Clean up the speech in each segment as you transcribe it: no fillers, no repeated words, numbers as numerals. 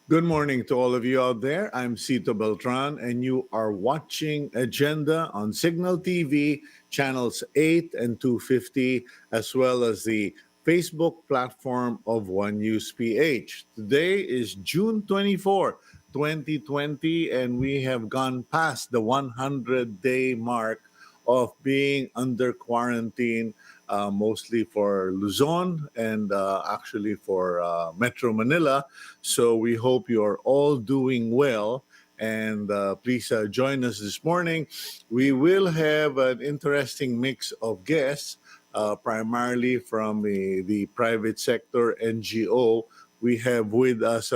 Good morning to all of you out there. I'm Cito Beltran, and you are watching Agenda on Signal TV, channels 8 and 250, as well as the Facebook platform of One News PH. Today is June 24, 2020, and we have gone past the 100-day mark of being under quarantine, mostly for Luzon and actually for Metro Manila. So we hope you are all doing well. And please join us this morning. We will have an interesting mix of guests, primarily from the private sector NGO. We have with us,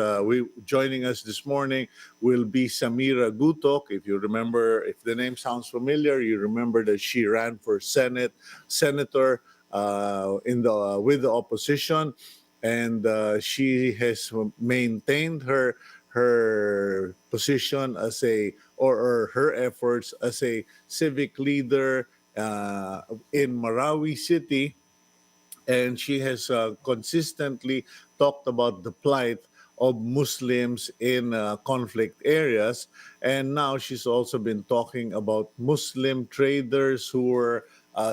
joining us this morning will be Samira Gutoc. If you remember, if the name sounds familiar, you remember that she ran for senator with the opposition, and she has maintained her position as or her efforts as a civic leader in Marawi City, and she has consistently talked about the plight of Muslims in conflict areas. And now she's also been talking about Muslim traders who were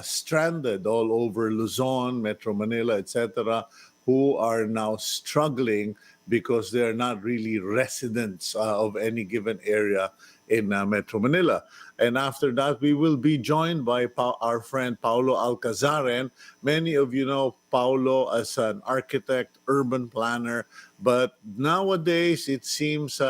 stranded all over Luzon, Metro Manila, etc., who are now struggling because they're not really residents of any given area in Metro Manila. And after that, we will be joined by our friend Paulo Alcazaren. Many of you know Paulo as an architect, urban planner, but nowadays it seems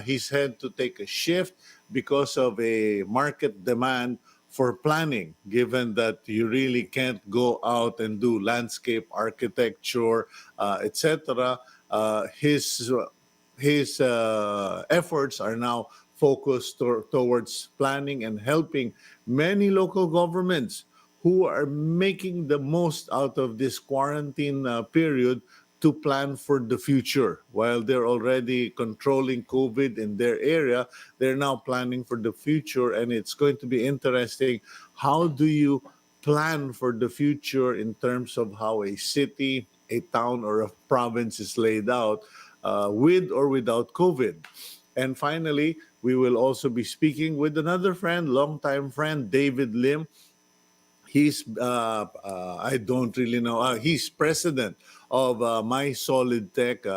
he's had to take a shift because of a market demand for planning, given that you really can't go out and do landscape architecture, etc. His efforts are now focused towards planning and helping many local governments who are making the most out of this quarantine period to plan for the future. While they're already controlling COVID in their area, they're now planning for the future, and it's going to be interesting. How do you plan for the future in terms of how a city, a town, or a province is laid out with or without COVID? And finally, we will also be speaking with another friend, longtime friend, David Lim. He's I don't really know. He's president of MySolid.tech.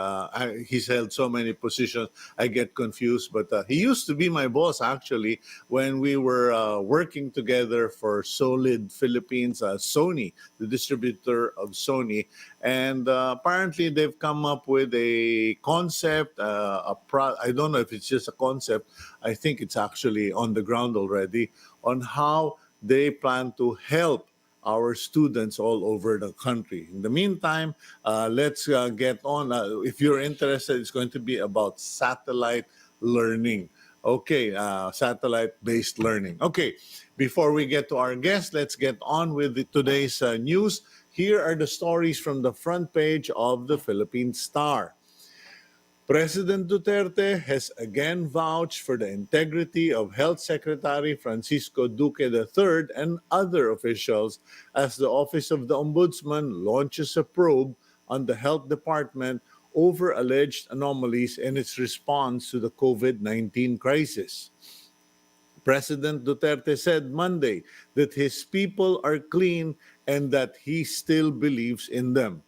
He's held so many positions, I get confused. But he used to be my boss actually when we were working together for Solid Philippines, Sony, the distributor of Sony. And apparently they've come up with a concept. I don't know if it's just a concept. I think it's actually on the ground already on how they plan to help our students all over the country. In the meantime, let's get on. If you're interested, it's going to be about satellite learning. Okay, satellite-based learning. Okay, before we get to our guest, let's get on with today's news. Here are the stories from the front page of the Philippine Star. President Duterte has again vouched for the integrity of Health Secretary Francisco Duque III and other officials as the Office of the Ombudsman launches a probe on the Health Department over alleged anomalies in its response to the COVID-19 crisis. President Duterte said Monday that his people are clean and that he still believes in them.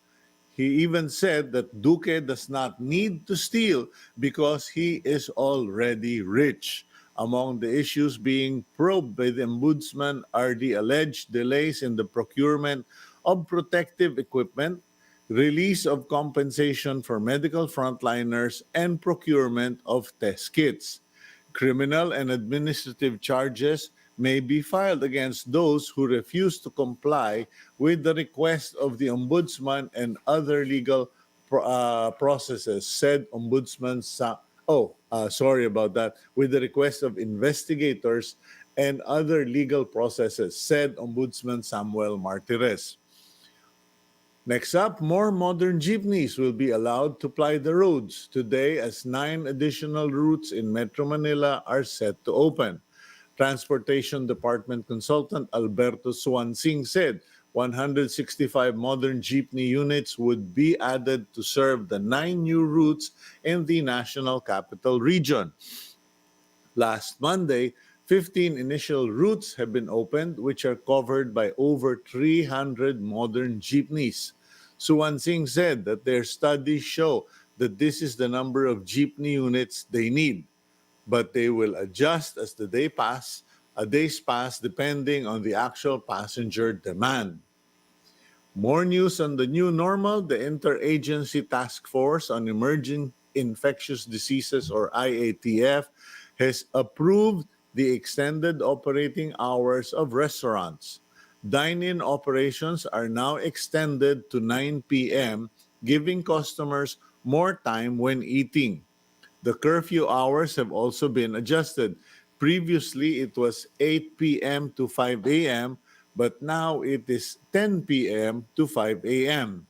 He even said that Duque does not need to steal because he is already rich. Among the issues being probed by the ombudsman are the alleged delays in the procurement of protective equipment, release of compensation for medical frontliners, and procurement of test kits. Criminal and administrative charges may be filed against those who refuse to comply with the request of the Ombudsman and other legal processes, said Ombudsman sorry about that, with the request of investigators and other legal processes, said Ombudsman Samuel Martires. Next up, more modern jeepneys will be allowed to ply the roads today as 9 additional routes in Metro Manila are set to open. Transportation Department consultant Alberto Swansing said 165 modern jeepney units would be added to serve the 9 new routes in the National Capital Region. Last Monday, 15 initial routes have been opened, which are covered by over 300 modern jeepneys. Suwan Singh said that their studies show that this is the number of jeepney units they need, but they will adjust as days pass, depending on the actual passenger demand. More news on the new normal. The Interagency Task Force on Emerging Infectious Diseases, or IATF, has approved the extended operating hours of restaurants. Dine-in operations are now extended to 9 p.m., giving customers more time when eating. The curfew hours have also been adjusted. Previously, it was 8 p.m. to 5 a.m., but now it is 10 p.m. to 5 a.m.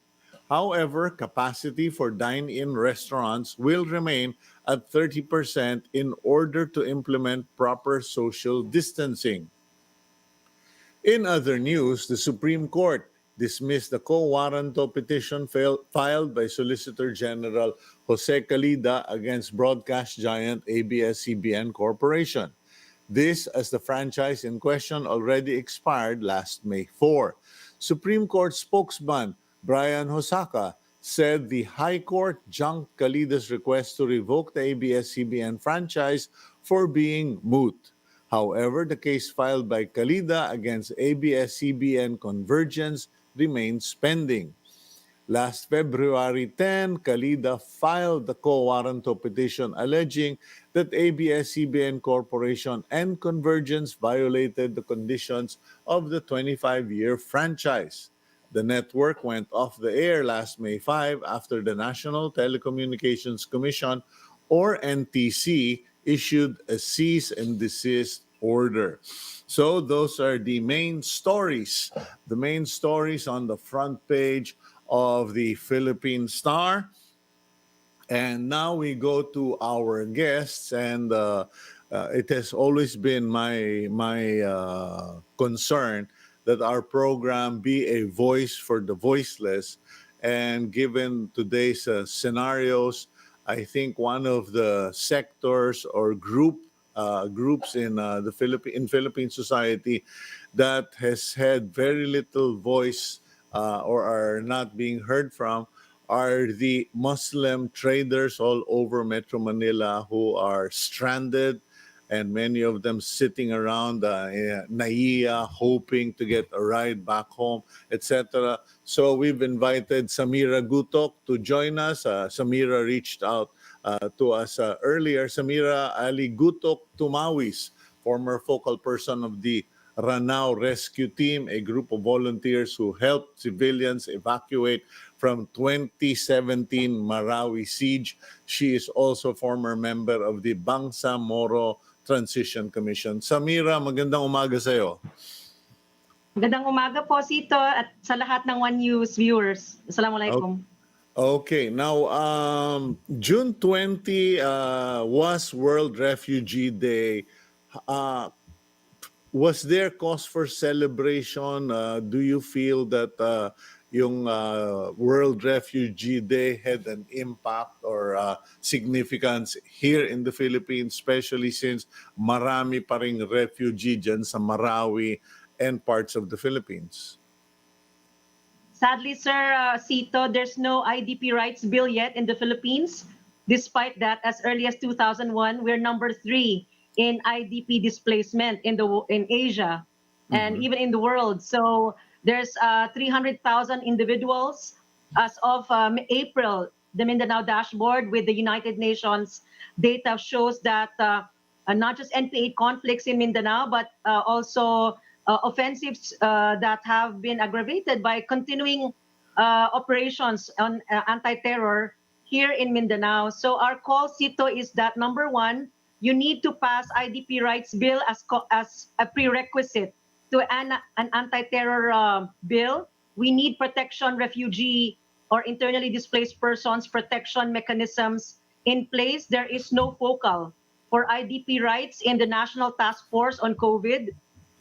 However, capacity for dine-in restaurants will remain at 30% in order to implement proper social distancing. In other news, the Supreme Court dismissed the quo warranto petition filed by Solicitor General Jose Calida against broadcast giant ABS-CBN Corporation. This as the franchise in question already expired last May 4. Supreme Court spokesman Brian Hosaka said the High Court junked Calida's request to revoke the ABS-CBN franchise for being moot. However, the case filed by Calida against ABS-CBN Convergence remains pending. Last February 10, Calida filed the quo warranto petition alleging that ABS-CBN Corporation and Convergence violated the conditions of the 25-year franchise. The network went off the air last May 5 after the National Telecommunications Commission, or NTC, issued a cease and desist order. So those are the main stories on the front page of the Philippine Star. And now we go to our guests, and it has always been my concern that our program be a voice for the voiceless. And given today's scenarios, I think one of the sectors or groups in Philippine society that has had very little voice or are not being heard from are the Muslim traders all over Metro Manila who are stranded, and many of them sitting around Naiya hoping to get a ride back home, etc. So we've invited Samira Gutoc to join us. Samira reached out to us earlier. Samira Ali Gutoc Tumawis, former focal person of the Ranao Rescue Team, a group of volunteers who helped civilians evacuate from 2017 Marawi siege. She is also former member of the Bangsamoro Transition Commission. Samira, magandang umaga sa iyo. Magandang umaga po, Cito, at sa lahat ng One News viewers. Assalamualaikum. Okay, now June 20 was World Refugee Day. Was there cause for celebration? Do you feel that yung World Refugee Day had an impact or significance here in the Philippines, especially since marami pa ring refugee dyan sa Marawi and parts of the Philippines? Sadly, Sir Cito, there's no IDP rights bill yet in the Philippines. Despite that, as early as 2001, we're number 3 in IDP displacement in Asia and even in the world. So there's 300,000 individuals as of April. The Mindanao dashboard with the United Nations data shows that not just NPA conflicts in Mindanao, but also offensives that have been aggravated by continuing operations on anti-terror here in Mindanao. So our call, Cito, is that number 1, you need to pass IDP rights bill as a prerequisite to an anti-terror bill. We need protection refugee or internally displaced persons protection mechanisms in place. There is no focal for IDP rights in the National Task Force on COVID,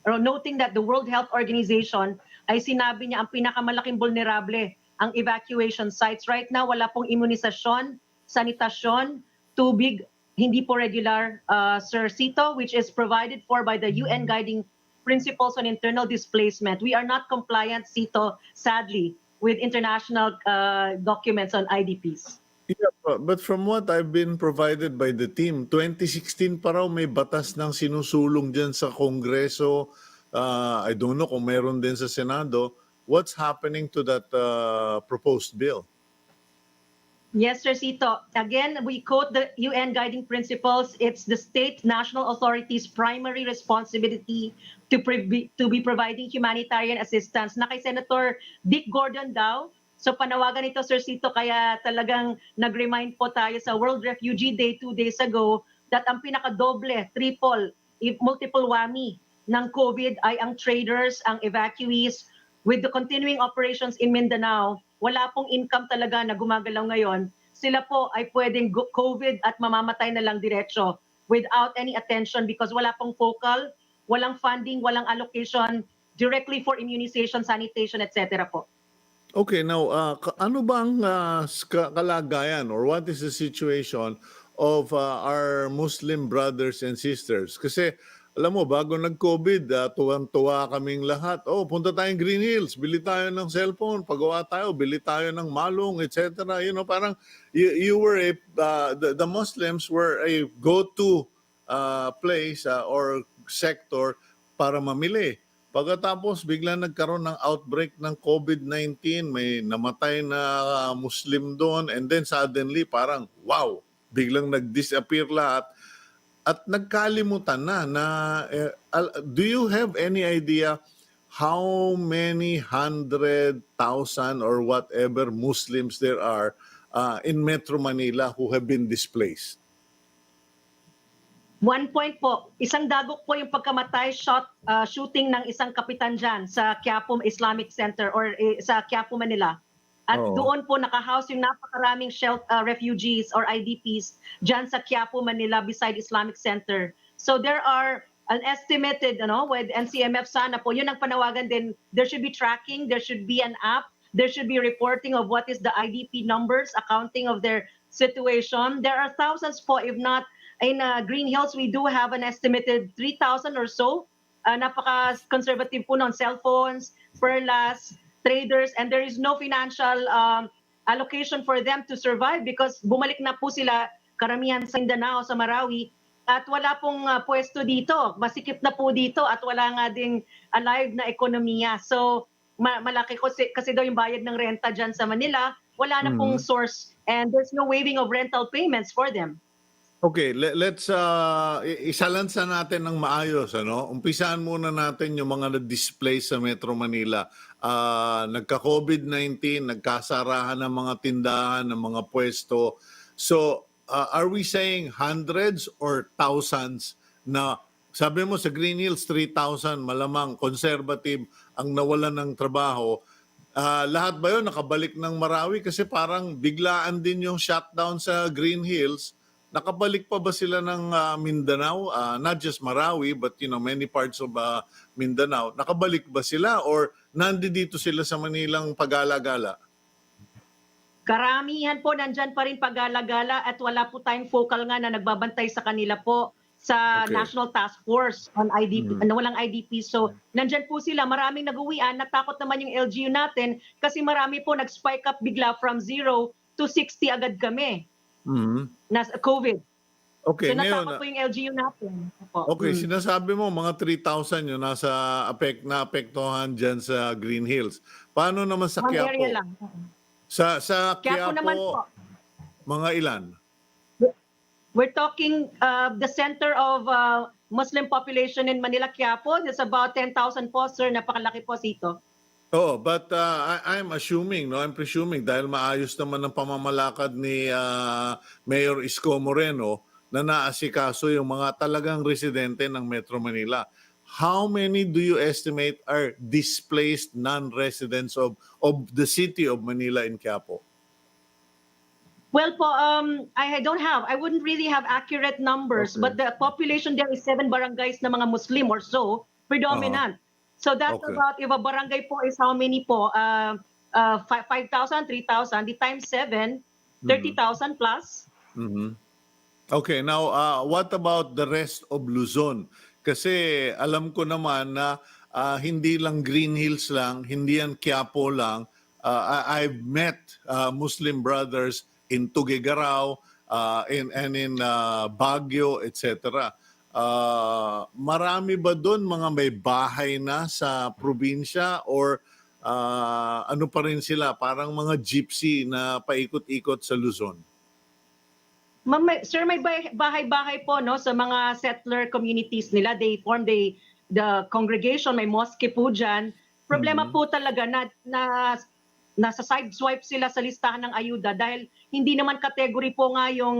noting that the World Health Organization ay sinabi niya ang pinakamalaking vulnerable ang evacuation sites. Right now, wala pong imunisasyon, sanitasyon, tubig, hindi po regular, Sir Cito, which is provided for by the UN Guiding Principles on Internal Displacement. We are not compliant, Cito, sadly, with international documents on IDPs. Yeah, but from what I've been provided by the team, 2016 pa raw may batas ng sinusulong dyan sa Kongreso. I don't know kung meron din sa Senado. What's happening to that proposed bill? Yes, Sir Cito. Again, we quote the UN Guiding Principles. It's the state national authorities' primary responsibility to be providing humanitarian assistance. Na kay Senator Dick Gordon daw. So panawagan ito, Sir Cito, kaya talagang nag-remind po tayo sa World Refugee Day 2 days ago that ang pinakadoble, triple, multiple whammy ng COVID ay ang traders, ang evacuees. With the continuing operations in Mindanao, wala pong income talaga na gumagalaw ngayon. Sila po ay pwedeng COVID at mamamatay na lang diretso without any attention because wala pong focal, walang funding, walang allocation directly for immunization, sanitation, etc. po. Okay, now, ano bang kalagayan or what is the situation of our Muslim brothers and sisters? Kasi, alam mo, bago nag-COVID, tuwang-tuwa kaming lahat. Oh, punta tayong Green Hills, bili tayo ng cellphone, pagawa tayo, bili tayo ng malong, etc. You know, parang you were the Muslims were a go-to place or sector para mamili. Pagkatapos biglang nagkaroon ng outbreak ng COVID-19, may namatay na Muslim doon and then suddenly parang wow, biglang nag-disappear lahat at nagkalimutan na do you have any idea how many 100,000 or whatever Muslims there are in Metro Manila who have been displaced? 1 point po, isang dagok po yung pagkamatay shooting ng isang kapitan dyan sa Quiapo Islamic Center or sa Quiapo, Manila. At doon po nakahouse yung napakaraming refugees or IDPs dyan sa Quiapo, Manila beside Islamic Center. So there are an estimated, with NCMF sana po, yun ang panawagan din, there should be tracking, there should be an app, there should be reporting of what is the IDP numbers, accounting of their situation. There are thousands po, if not in Green Hills, we do have an estimated 3,000 or so. Napaka-conservative po ng cellphones, perlas, traders, and there is no financial allocation for them to survive because bumalik na po sila karamihan sa Mindanao, sa Marawi, at wala pong pwesto dito. Masikip na po dito at wala nga ding alive na ekonomiya. So malaki kasi daw yung bayad ng renta dyan sa Manila, wala na pong source and there's no waiving of rental payments for them. Okay, let's isalansa natin ng maayos, ano? Umpisahan muna natin yung mga na-display sa Metro Manila. Nagka-COVID-19, nagkasarahan ng mga tindahan, ng mga pwesto. So, are we saying hundreds or thousands na sabi mo sa Green Hills 3,000 malamang conservative ang nawalan ng trabaho? Lahat ba yun nakabalik ng Marawi kasi parang biglaan din yung shutdown sa Green Hills? Nakabalik pa ba sila ng Mindanao? Not just Marawi, but many parts of Mindanao. Nakabalik ba sila or nandito sila sa Manilang pagala-gala? Karamihan po nandyan pa rin pagala-gala at wala po tayong focal nga na nagbabantay sa kanila po sa National Task Force on IDP, walang IDP. So nandyan po sila, maraming nag-uwian, natakot naman yung LGU natin kasi marami po nag-spike up bigla from 0 to 60 agad kami. Na COVID. Okay, so ngayon, natakot po yung LGU natin. Okay, sinasabi mo mga 3,000 yun nasa naapektuhan dyan sa Green Hills. Paano naman sa Quiapo? Area lang. Sa Quiapo naman po. Mga ilan? We're talking the center of Muslim population in Manila, Quiapo. There's about 10,000 po, sir. Napakalaki po, Cito. Oh, but I'm assuming, I'm presuming dahil maayos naman ang pamamalakad ni Mayor Isko Moreno na naasikaso yung mga talagang residente ng Metro Manila. How many do you estimate are displaced non-residents of the city of Manila in Quiapo? Well po, I wouldn't really have accurate numbers, but the population there is 7 barangays na mga Muslim or so, predominant. So that's Okay. about, if a barangay po is how many po? 5,000, 3,000, the times 7, Mhm. 30,000 plus. Mhm. Okay, now what about the rest of Luzon? Kasi alam ko naman na hindi lang Green Hills lang, hindi yan Quiapo lang. I've met Muslim brothers in Tuguegarao, and in Baguio, etc. Marami ba doon mga may bahay na sa probinsya, or ano pa rin sila, parang mga gypsy na paikot-ikot sa Luzon? Ma'am, sir, may bahay-bahay po, no, sa mga settler communities nila. They form the congregation, may mosque po dyan. Problema Mhm. po talaga na nasa side swipe sila sa listahan ng ayuda dahil hindi naman category po nga yung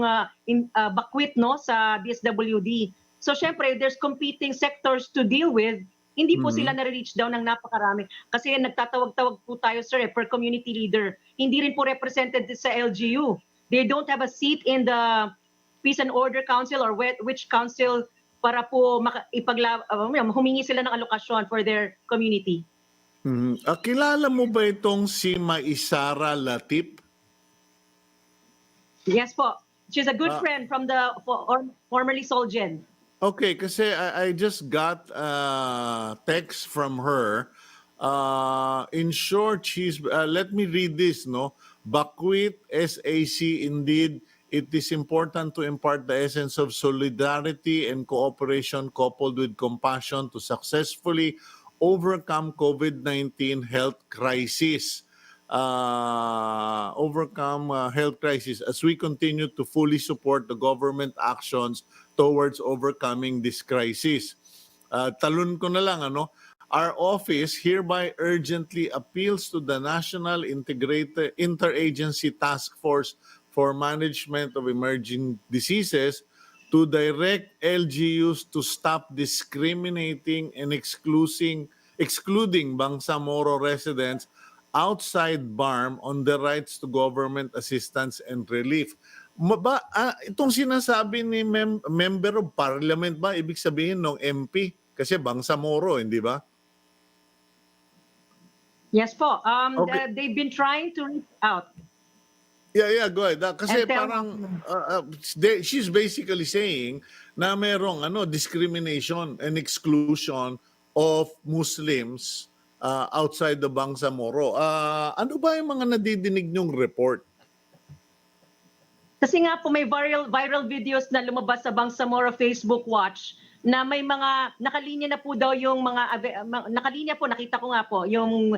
bakwit, no, sa DSWD. So syempre, there's competing sectors to deal with. Hindi po sila Mhm. na-reach down ng napakarami. Kasi nagtatawag-tawag po tayo, sir, per community leader. Hindi rin po represented sa LGU. They don't have a seat in the Peace and Order Council or which council para po humingi sila ng alokasyon for their community. Mhm. Kilala mo ba itong si Maisara Latip? Yes po. She's a good Ah, friend from the formerly Solgen. okay, kasi I just got a text from her. In short, let me read this, no? Bakwit, SAC, indeed, it is important to impart the essence of solidarity and cooperation coupled with compassion to successfully overcome COVID-19 health crisis. Overcome health crisis as we continue to fully support the government actions towards overcoming this crisis. Talon ko na lang, ano, our office hereby urgently appeals to the National Integrated Interagency Task Force for Management of Emerging Diseases to direct LGUs to stop discriminating and excluding Bangsamoro residents outside BARM on the rights to government assistance and relief. Itong sinasabi ni Member of Parliament ba, ibig sabihin ng MP? Kasi Bangsamoro, hindi ba? Yes po. Okay. They've been trying to reach out Yeah, go ahead. Kasi and tell parang she's basically saying na merong discrimination and exclusion of Muslims outside the Bangsamoro. Ano ba yung mga nadidinig nyong report? Kasi nga po may viral videos na lumabas sa Bangsamoro Facebook Watch na may mga nakalinya na po daw yung nakalinya po, nakita ko nga po yung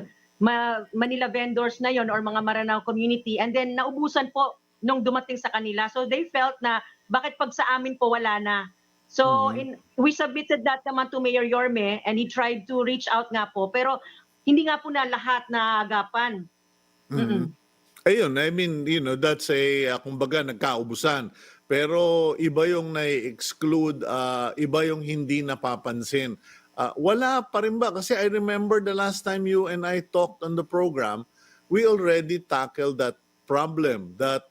Manila vendors na yon or mga Maranao community, and then naubusan po nung dumating sa kanila. So they felt na bakit pag sa amin po wala na. So Mhm. we submitted that naman to Mayor Yorme and he tried to reach out nga po, pero hindi nga po na lahat na agapan. Mhm. Ayun, I mean, that's kumbaga nagkaubusan. Pero iba yung na-exclude, iba yung hindi napapansin. Wala pa rin ba? Kasi I remember the last time you and I talked on the program, we already tackled that problem that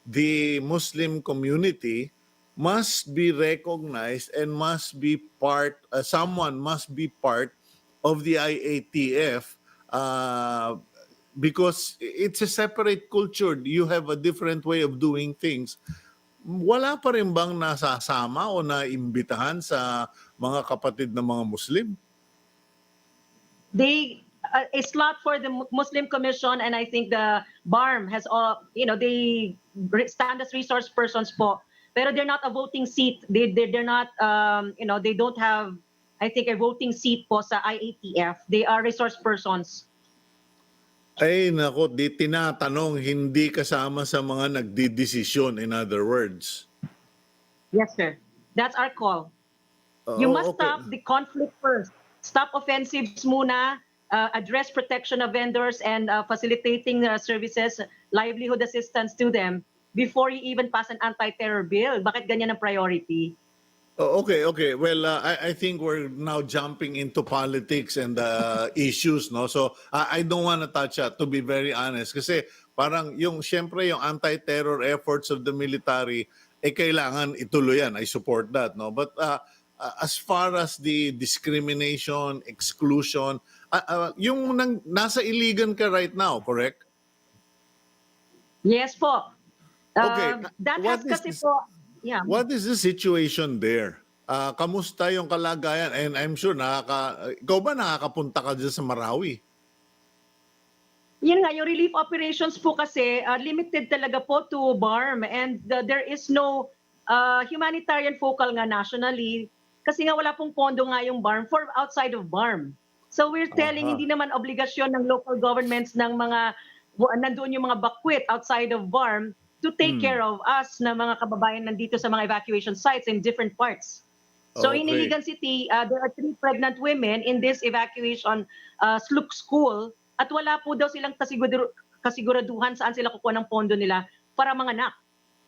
the Muslim community must be recognized and must be someone must be part of the IATF, because it's a separate culture. You have a different way of doing things. Wala pa rin bang nasasama o naimbitahan sa mga kapatid na mga Muslim? They a slot for the Muslim Commission, and I think the BARM has all, they stand as resource persons po, pero they're not a voting seat. They're not, they don't have, I think, a voting seat po sa IATF. They are resource persons. Ay nako, di tinatanong, hindi kasama sa mga nagdidesisyon, in other words. Yes, sir. That's our call. You must Okay. stop the conflict first. Stop offensives muna, address protection of vendors and facilitating services, livelihood assistance to them before you even pass an anti-terror bill. Bakit ganyan ang priority? Okay. Well, I think we're now jumping into politics and issues, no? So, I don't want to touch that, to be very honest. Kasi parang syempre, yung anti-terror efforts of the military, kailangan ituloy yan. I support that, no? But as far as the discrimination, exclusion, nasa Iligan ka right now, correct? Yes po. Okay, That has what is kasi po, yeah. what is the situation there? Kamusta yung kalagayan? And I'm sure ikaw ba nakakapunta ka dyan sa Marawi? Yun nga, yung relief operations po kasi limited talaga po to BARM and there is no humanitarian focal nga nationally kasi nga wala pong pondo nga yung BARM for outside of BARM. So we're telling Aha. hindi naman obligasyon ng local governments ng mga nandoon yung mga bakwit outside of BARM to take care of us na mga kababayan nandito sa mga evacuation sites in different parts. So in Okay. Iligan City, there are 3 pregnant women in this evacuation SLUK school at wala po daw silang kasiguraduhan saan sila kukuha ng pondo nila para manganak.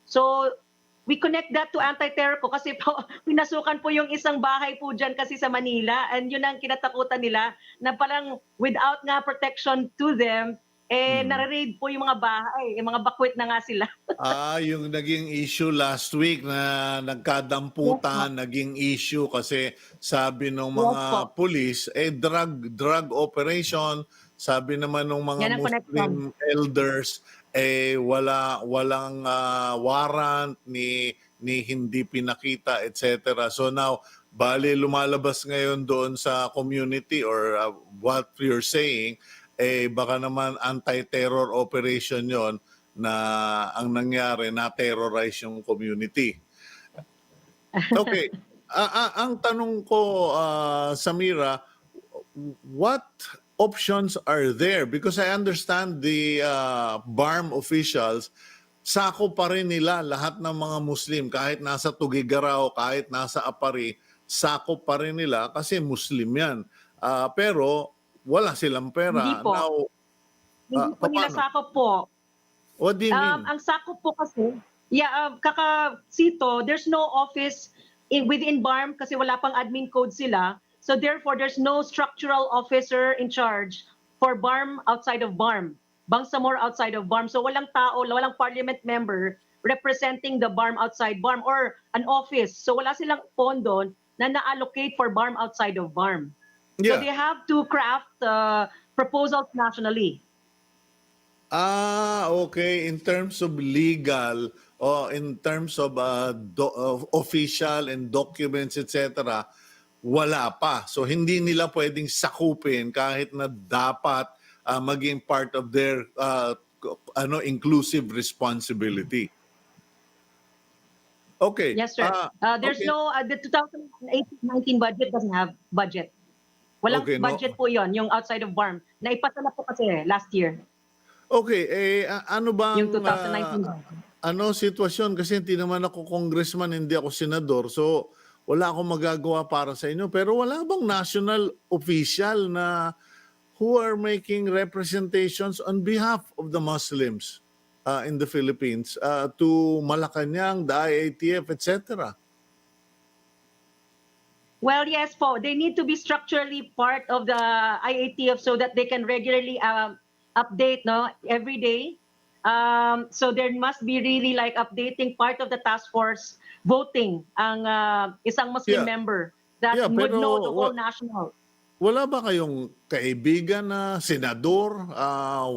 So we connect that to anti-terror ko kasi po, pinasukan po yung isang bahay po dyan kasi sa Manila and yun ang kinatakutan nila na parang without nga protection to them, nare-raid po yung mga bahay, yung mga bakwit na nga sila. Yung naging issue last week na Yes po. nagkadamputan, naging issue kasi sabi ng Yes mga po. pulis, drug operation. Sabi naman ng mga Yan ang connection. Muslim elders, walang warrant ni hindi pinakita, etc. So now, bali lumalabas ngayon doon sa community or what you're saying, baka naman anti-terror operation yon na ang nangyari na-terrorize yung community. Okay. Ang tanong ko, Samira, what options are there? Because I understand the BARM officials, sako pa rin nila lahat ng mga Muslim, kahit nasa Tugigaraw, kahit nasa Apari, sako pa rin nila kasi Muslim yan. Pero wala silang Hindi pera. po. Now, Hindi po nila paano? sakop po. What do you mean? Ang sakop po kasi, Sito, there's no office within BARM kasi wala pang admin code sila. So therefore, there's no structural officer in charge for BARM outside of BARM. Bangsamoro outside of BARM. So walang tao, walang parliament member representing the BARM outside BARM or an office. So wala silang pondo na na-allocate for BARM outside of BARM. So they have to craft proposals nationally. Okay. In terms of legal or in terms of official and documents, etc., wala pa. So hindi nila pwedeng sakupin kahit na dapat maging part of their inclusive responsibility. Okay. Yes, sir. There's okay. no, the 2018-19 budget doesn't have budget. Walang Okay, no. budget po yon yung outside of BARM. Naipasa na po kasi last year. Okay, ano bang Yung 2019 sitwasyon kasi hindi naman ako congressman, hindi ako senador. So wala akong magagawa para sa inyo, pero wala bang national official na who are making representations on behalf of the Muslims in the Philippines to Malacanang, the IATF, etc.? Well, yes po. They need to be structurally part of the IATF so that they can regularly update every day. So there must be really like updating part of the task force voting ang isang Muslim member that would know the whole national. Wala ba kayong kaibigan na senador?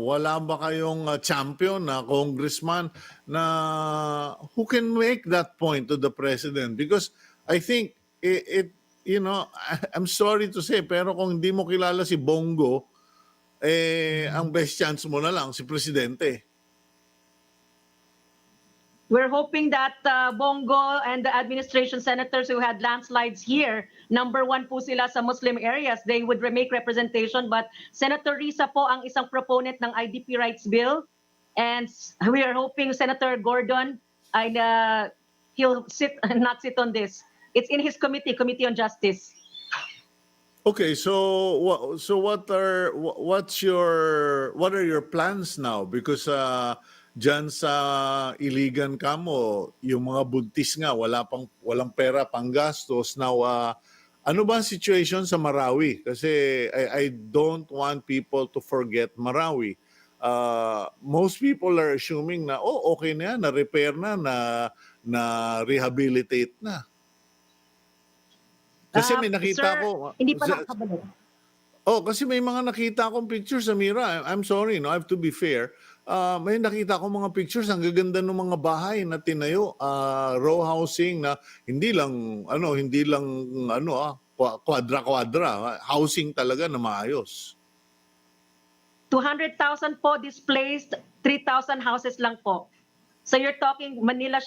Wala ba kayong champion na congressman na who can make that point to the president? Because I think I'm sorry to say, pero kung hindi mo kilala si Bongo, ang best chance mo na lang si presidente. We're hoping that Bongo and the administration senators who had landslides here, number 1 po sila sa Muslim areas, they would make representation. But Senator Risa po ang isang proponent ng IDP rights bill. And we are hoping Senator Gordon, he'll not sit on this. It's in his Committee on Justice. Okay, so what are your plans now? Because diyan sa Iligan kamo, yung mga buntis nga walang pera panggastos. Now ano ba ang situation sa Marawi? Kasi I don't want people to forget Marawi. Most people are assuming na okay na yan, na-repair na rehabilitate na. Kasi may nakita Sir, ko, hindi pa nakakabalik. kasi may mga nakita akong pictures, Samira. I'm sorry, no, I have to be fair. May nakita akong mga pictures, ang gaganda ng mga bahay na tinayo, row housing na hindi lang kwadra-kwadra, housing talaga na maayos. 200,000 po displaced, 3,000 houses lang po. So you're talking Manila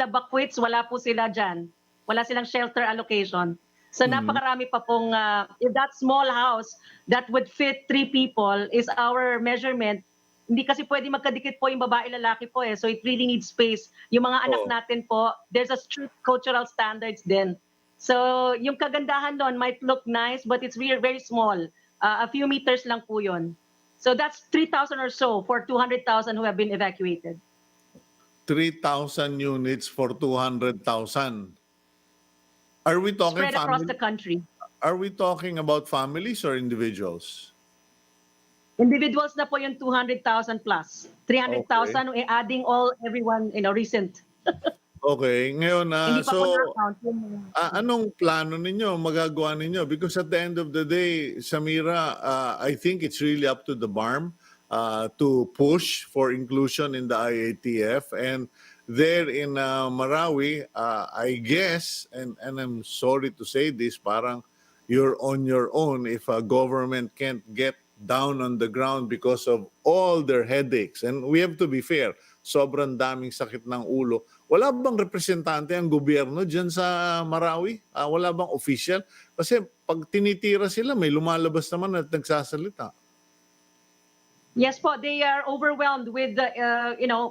Bakwits, wala po sila dyan. Wala silang shelter allocation. So napakarami pa pong, if that small house that would fit 3 people is our measurement, hindi kasi pwede magkadikit po yung babae lalaki po eh. So it really needs space. Yung mga anak Oo. natin po, there's a strict cultural standards din. So yung kagandahan doon might look nice but it's very, very small. A few meters lang po yun. So that's 3,000 or so for 200,000 who have been evacuated. 3,000 units for 200,000. Are we talking Spread across family? the country. Are we talking about families or individuals? Individuals na po yung 200,000 plus. 300,000 adding everyone, recent. Okay, ngayon Hindi pa po na-count. anong plano ninyo, magagawa ninyo? Because at the end of the day, Samira, I think it's really up to the BARM to push for inclusion in the IATF. And there in Marawi, I guess, and I'm sorry to say this, parang you're on your own if a government can't get down on the ground because of all their headaches. And we have to be fair, sobrang daming sakit ng ulo. Wala bang representante ang gobyerno dyan sa Marawi? Wala bang official? Kasi pag tinitira sila, may lumalabas naman at nagsasalita. Yes po, they are overwhelmed with the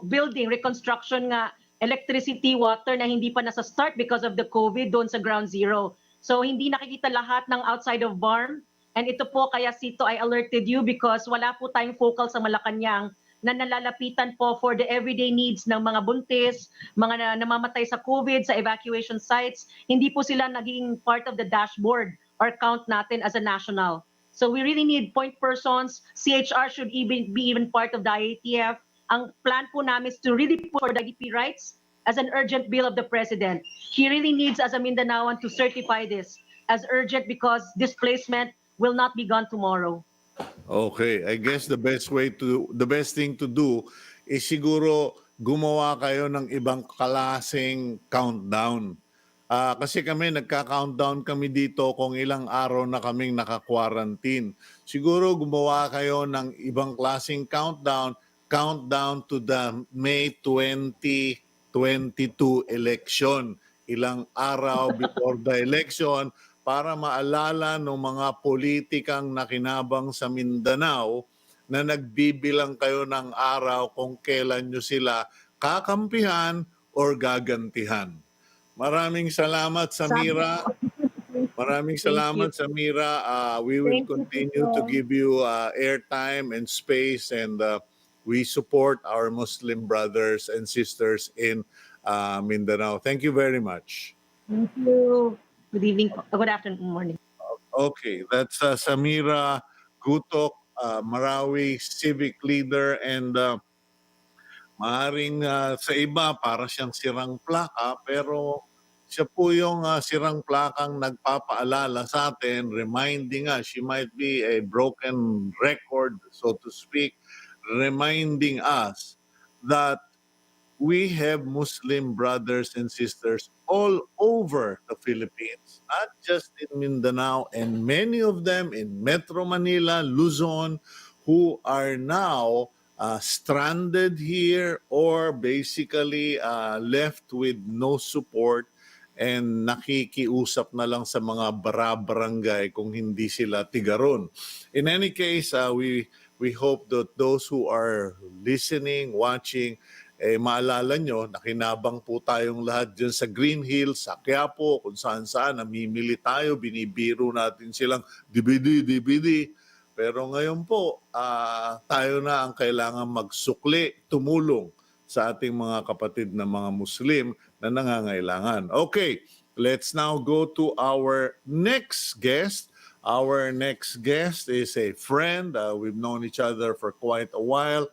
building, reconstruction nga, electricity, water na hindi pa nasa-start because of the COVID doon sa ground zero. So hindi nakikita lahat ng outside of BARM. And ito po kaya Cito, I alerted you because wala po tayong focal sa Malacanang na nalalapitan po for the everyday needs ng mga buntis, mga namamatay sa COVID, sa evacuation sites. Hindi po sila naging part of the dashboard or count natin as a national. So we really need point persons. CHR should even be part of the IATF. Ang plan po namin is to really put for the IDP rights as an urgent bill of the President. He really needs, as a Mindanaoan, to certify this as urgent because displacement will not be gone tomorrow. Okay, I guess the best thing to do is siguro gumawa kayo ng ibang klaseng countdown. Kasi kami nagka-countdown kami dito kung ilang araw na kaming naka-quarantine. Siguro gumawa kayo ng ibang klaseng countdown to the May 2022 election. Ilang araw before the election para maalala ng mga politikang nakinabang sa Mindanao na nagbibilang kayo ng araw kung kailan nyo sila kakampihan or gagantihan. Maraming salamat, Samira. Maraming salamat, Samira. We will continue to give you airtime and space, and we support our Muslim brothers and sisters in Mindanao. Thank you very much. Thank you. Good evening, good afternoon, morning. Okay, that's Samira Gutoc, Marawi civic leader, and maaring sa iba para siyang sirang plaka, pero siya po yung sirang plakang nagpapaalala sa atin, reminding us, she might be a broken record, so to speak, reminding us that we have Muslim brothers and sisters all over the Philippines, not just in Mindanao, and many of them in Metro Manila, Luzon, who are now stranded here or basically left with no support and nakikiusap na lang sa mga barangay kung hindi sila tigaron. In any case, we hope that those who are listening, watching, maalala nyo, nakinabang po tayong lahat dyan sa Green Hills, sa Quiapo, kung saan-saan, namimili tayo, binibiro natin silang DVD. Pero ngayon po, tayo na ang kailangan magsukli, tumulong sa ating mga kapatid na mga Muslim na nangangailangan. Okay, let's now go to our next guest. Our next guest is a friend. We've known each other for quite a while.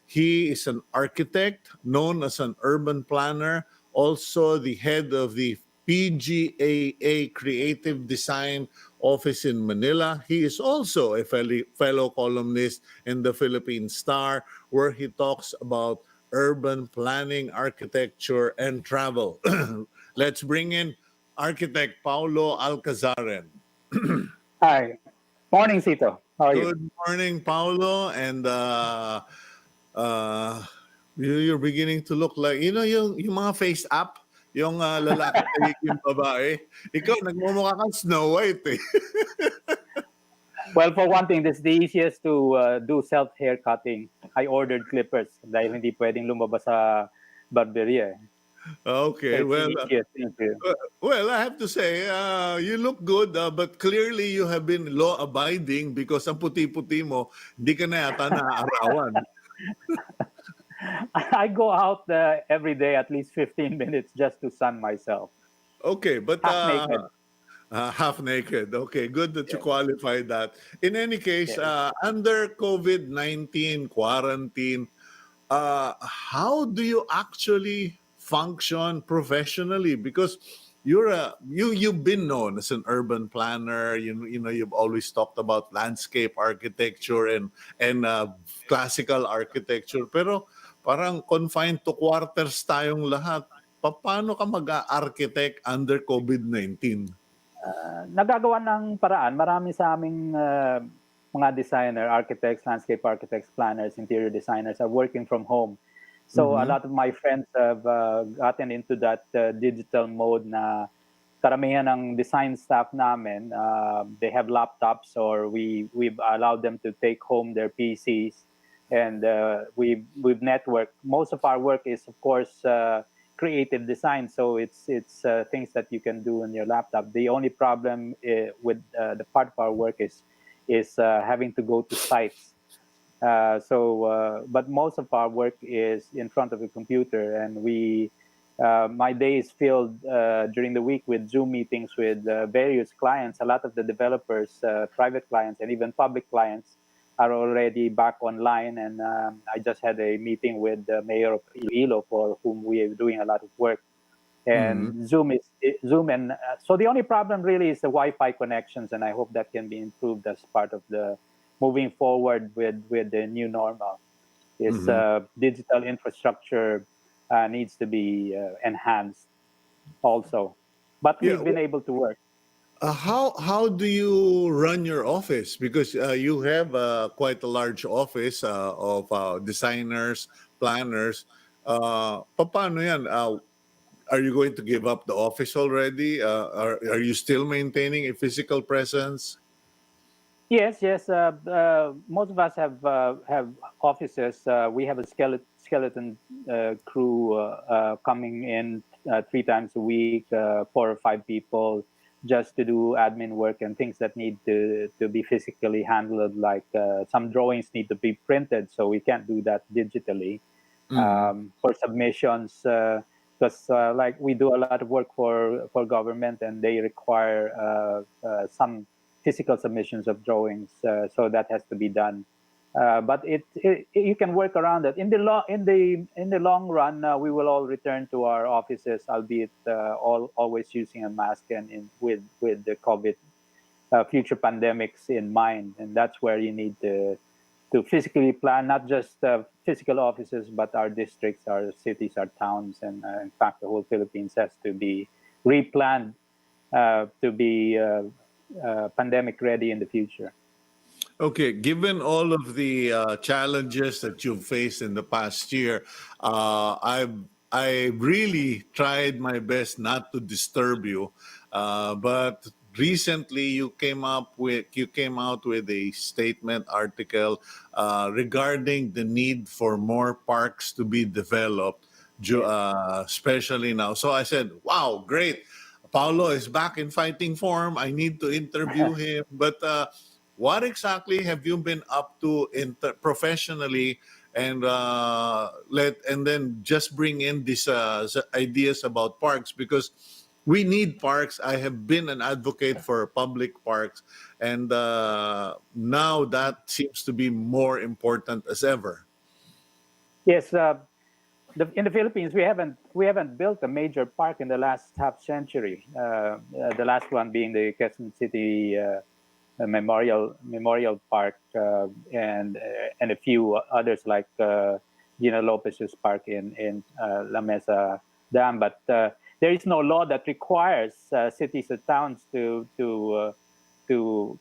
He is an architect, known as an urban planner, also the head of the PGAA Creative Design Office in Manila. He is also a fellow columnist in the Philippine Star, where he talks about urban planning, architecture, and travel. Let's bring in architect Paulo Alcazaren. Hi. Morning, Cito. How are you? Good morning, Paulo. And uh, you're beginning to look like, yung mga face app, yung lalaki yung babae. Ikaw, nagmumukha kang Snow White eh. Well, for one thing, this is the easiest to do self-hair cutting. I ordered clippers dahil hindi pwedeng lumabas sa barberia. So Okay, it's the well, easiest thing to. well, I have to say, you look good, but clearly you have been law-abiding because ang puti-puti mo, di ka na yata naaarawan. I go out every day at least 15 minutes just to sun myself, Okay, but half naked. half naked. Okay, good that you Yes. qualified that. In any case, Yes. under COVID-19 quarantine, how do you actually function professionally? Because you've been known as an urban planner. You've always talked about landscape architecture and classical architecture. Pero parang confined to quarters tayong lahat. Paano ka mag-architect under COVID-19? Nagagawa ng paraan. Marami sa aming mga designer, architects, landscape architects, planners, interior designers are working from home. So a lot of my friends have gotten into that digital mode na karamihan ng design staff namin, they have laptops or we've allowed them to take home their PCs and we've networked. Most of our work is, of course, creative design, so it's things that you can do on your laptop. The only problem with the part of our work is having to go to sites. But most of our work is in front of a computer, and my day is filled during the week with Zoom meetings with various clients. A lot of the developers, private clients, and even public clients are already back online. And I just had a meeting with the mayor of Iloilo, for whom we are doing a lot of work. And Zoom, and so the only problem really is the Wi-Fi connections, and I hope that can be improved as part of the moving forward with the new normal. Is digital infrastructure needs to be enhanced also, but Yeah. we've been able to work. How do you run your office? Because you have quite a large office of designers, planners. Paano yan? Are you going to give up the office already? Are you still maintaining a physical presence? Yes, yes. Most of us have offices. We have a skeleton crew coming in 3 times a week, 4 or 5 people, just to do admin work and things that need to be physically handled. Like some drawings need to be printed, so we can't do that digitally. For submissions, because like we do a lot of work for government, and they require some physical submissions of drawings, so that has to be done. But you can work around it. In the long run, we will all return to our offices, albeit always using a mask and with the COVID future pandemics in mind. And that's where you need to physically plan not just physical offices, but our districts, our cities, our towns, and in fact, the whole Philippines has to be replanned to be pandemic ready in the future. Okay, given all of the challenges that you've faced in the past year, I really tried my best not to disturb you, but recently you came out with a statement article regarding the need for more parks to be developed, especially now. So I said, "Wow, great! Paulo is back in fighting form. I need to interview him." But what exactly have you been up to professionally, and then just bring in these ideas about parks, because we need parks. I have been an advocate for public parks, and now that seems to be more important as ever. Yes, in the Philippines, we haven't built a major park in the last half century. The last one being the Quezon City Memorial Park, and a few others like Gina Lopez's park in La Mesa Dam. But there is no law that requires cities or towns to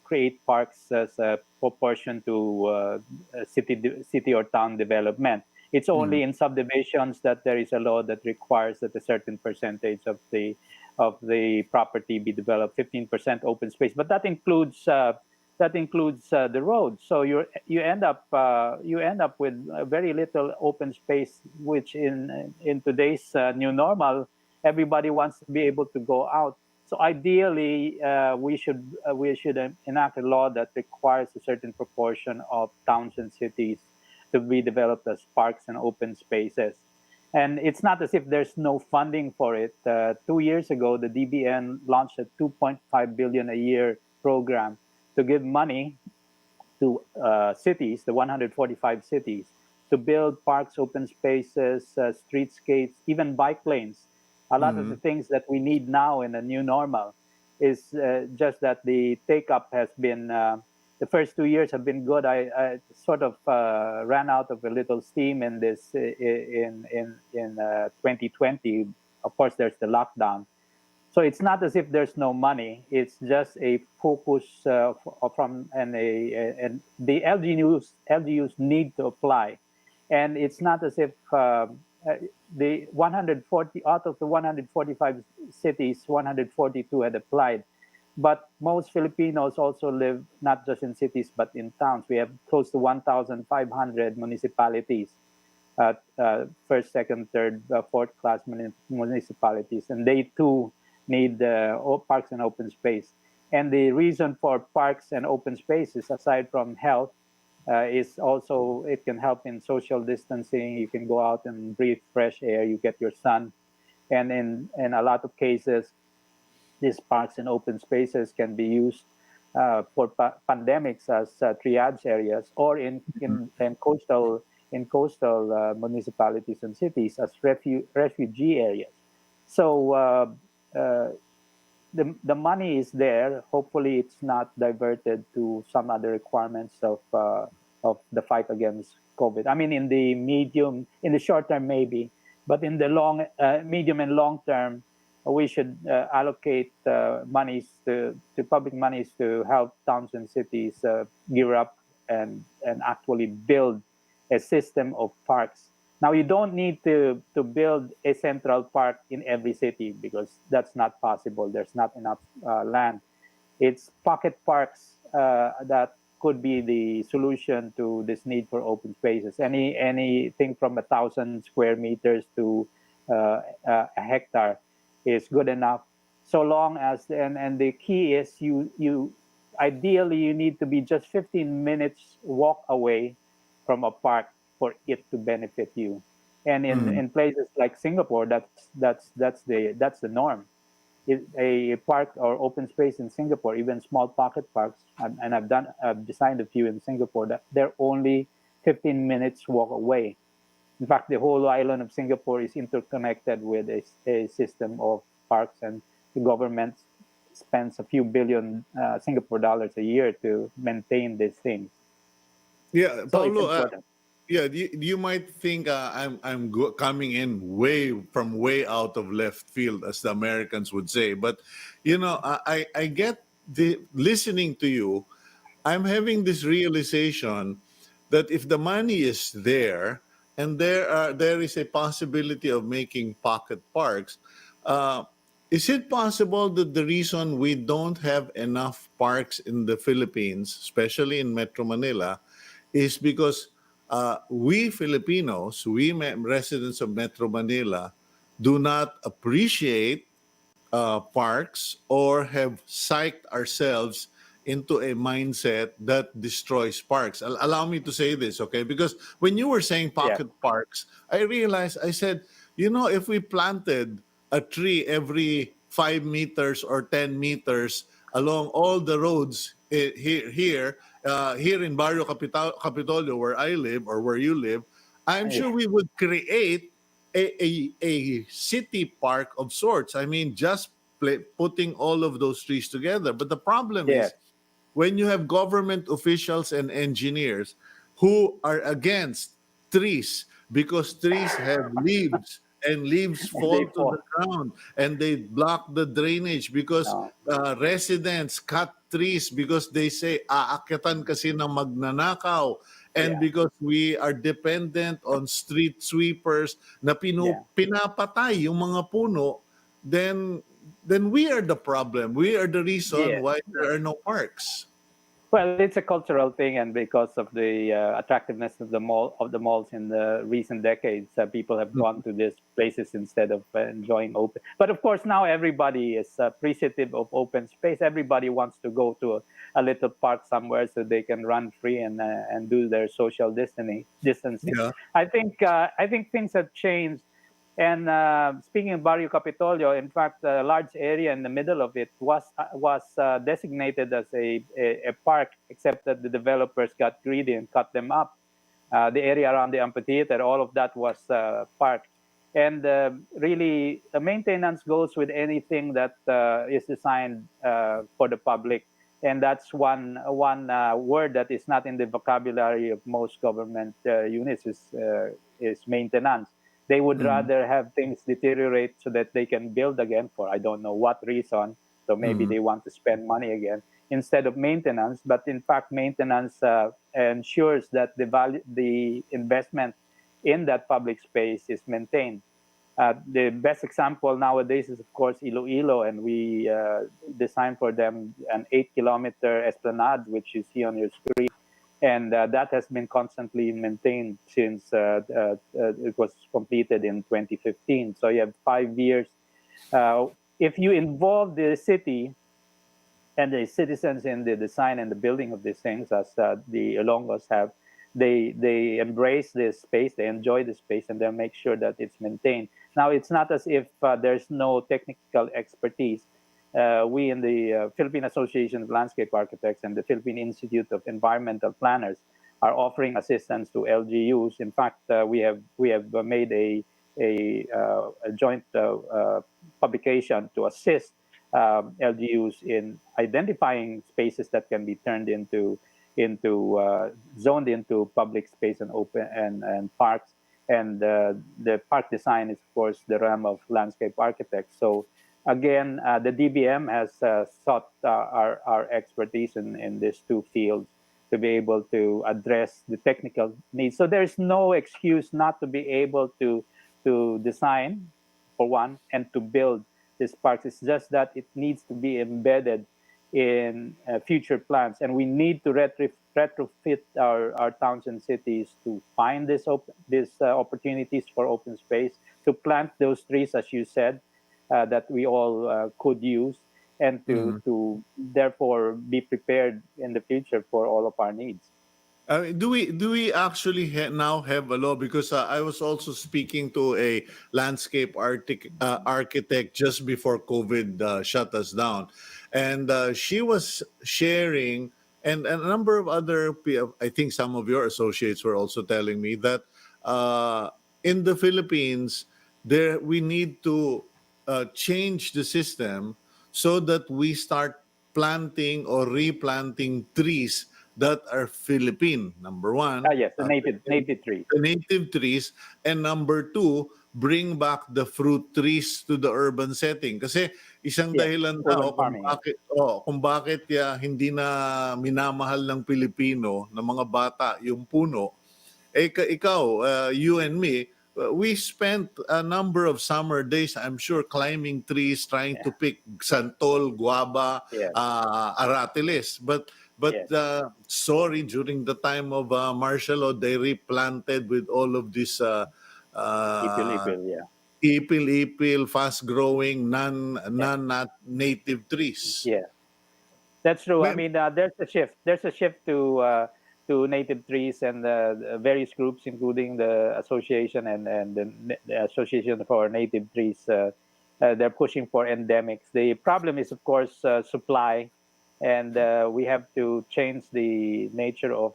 create parks as a proportion to city or town development. It's only in subdivisions that there is a law that requires that a certain percentage of the property be developed, 15% open space. But that includes the roads. So you end up with very little open space, which in today's new normal, everybody wants to be able to go out. So ideally, we should enact a law that requires a certain proportion of towns and cities to be developed as parks and open spaces. And it's not as if there's no funding for it. 2 years ago, the DBN launched a 2.5 billion a year program to give money to cities, the 145 cities, to build parks, open spaces, streetscapes, even bike lanes. A lot of the things that we need now in the new normal is just that the take-up has been, the first 2 years have been good. I sort of ran out of a little steam in 2020. Of course, there's the lockdown. So it's not as if there's no money. It's just a focus and the LGUs need to apply. And it's not as if the 140 out of the 145 cities, 142 had applied. But most Filipinos also live not just in cities but in towns. We have close to 1,500 municipalities, first, second, third, fourth class municipalities, and they too need parks and open space. And the reason for parks and open spaces, aside from health, is also it can help in social distancing. You can go out and breathe fresh air. You get your sun, and in a lot of cases, these parks and open spaces can be used for pandemics as triage areas, or in coastal municipalities and cities as refugee areas. So the money is there. Hopefully, it's not diverted to some other requirements of the fight against COVID. I mean, in the short term maybe, but in the medium and long term, we should allocate public monies to help towns and cities gear up and actually build a system of parks. Now, you don't need to build a central park in every city because that's not possible. There's not enough land. It's pocket parks that could be the solution to this need for open spaces. Anything from 1,000 square meters to a hectare is good enough, so long as and the key is you ideally you need to be just 15 minutes walk away from a park for it to benefit you. And in places like Singapore, that's the norm. A park or open space in Singapore, even small pocket parks, and I've designed a few in Singapore, that they're only 15 minutes walk away. In fact, the whole island of Singapore is interconnected with a system of parks, and the government spends a few billion Singapore dollars a year to maintain these things. Yeah, So it's Paulo. important. Yeah, you might think coming in way out of left field, as the Americans would say. But I get listening to you. I'm having this realization that if the money is there and there is a possibility of making pocket parks, uh, is it possible that the reason we don't have enough parks in the Philippines, especially in Metro Manila, is because we Filipinos, residents of Metro Manila, do not appreciate parks or have psyched ourselves into a mindset that destroys parks. Allow me to say this, okay? Because when you were saying Yeah. pocket parks, I realized, I said, if we planted a tree every 5 meters or 10 meters along all the roads here in Barrio Capitolio, where I live or where you live, I'm sure we would create a city park of sorts. I mean, just putting all of those trees together. But the problem Yes. is when you have government officials and engineers who are against trees because trees have leaves and leaves And they fall to the fall. ground and they block the drainage because No. residents cut trees because they say aakyatan kasi ng magnanakaw and Yeah. because we are dependent on street sweepers na Yeah. pinapatay yung mga puno, then we are the problem. We are the reason Yes. why there are no parks. Well, it's a cultural thing, and because of the attractiveness of the malls in the recent decades, people have gone to these places instead of enjoying open. But of course, now everybody is appreciative of open space. Everybody wants to go to a little park somewhere so they can run free and do their social distancing. Yeah. I think things have changed. And speaking of Barrio Capitolio, in fact, a large area in the middle of it was designated as a park, except that the developers got greedy and cut them up. The area around the amphitheater, all of that was park. And really, the maintenance goes with anything that is designed for the public. And that's one word that is not in the vocabulary of most government units is maintenance. They would rather have things deteriorate so that they can build again for I don't know what reason. So maybe they want to spend money again instead of maintenance. But in fact, maintenance ensures that the investment in that public space is maintained. The best example nowadays is, of course, Iloilo, and we designed for them an 8-kilometer esplanade, which you see on your screen. And that has been constantly maintained since it was completed in 2015. So you have 5 years. If you involve the city and the citizens in the design and the building of these things, as the Ilonggos have, they embrace this space, they enjoy the space, and they make sure that it's maintained. Now, it's not as if there's no technical expertise. We in the Philippine Association of Landscape Architects and the Philippine Institute of Environmental Planners are offering assistance to LGUs. In fact, we have made a joint publication to assist LGUs in identifying spaces that can be turned into zoned into public space and open and parks. And the park design is, of course, the realm of landscape architects. So again, the DBM has sought our expertise in these two fields to be able to address the technical needs. So there's no excuse not to be able to design, for one, and to build these parks. It's just that it needs to be embedded in future plans, and we need to retrofit our towns and cities to find these opportunities for open space, to plant those trees, as you said, that we all could use, and to therefore be prepared in the future for all of our needs. Do we actually now have a law? Because I was also speaking to a landscape architect just before COVID shut us down, and she was sharing, and a number of other people. I think some of your associates were also telling me that in the Philippines, there we need to change the system so that we start planting or replanting trees that are Philippine. Number one, Yes, the native tree. the native trees, and number two, bring back the fruit trees to the urban setting. Kasi isang Yes, dahilan urban daw farming. kung bakit hindi na minamahal ng Pilipino ng mga bata yung puno. Ikaw, you and me, we spent a number of summer days, I'm sure, climbing trees, trying to pick santol, guava, Yes. aratiles. But Yes. sorry, during the time of martial law, they replanted with all of these Ipil, yeah. ipil, fast-growing, non-native trees. Yeah. That's true. I Ma'am, mean, there's a shift. There's a shift to native trees, and various groups, including the association and the Association for Native Trees. They're pushing for endemics. The problem is, of course, supply, and we have to change the nature of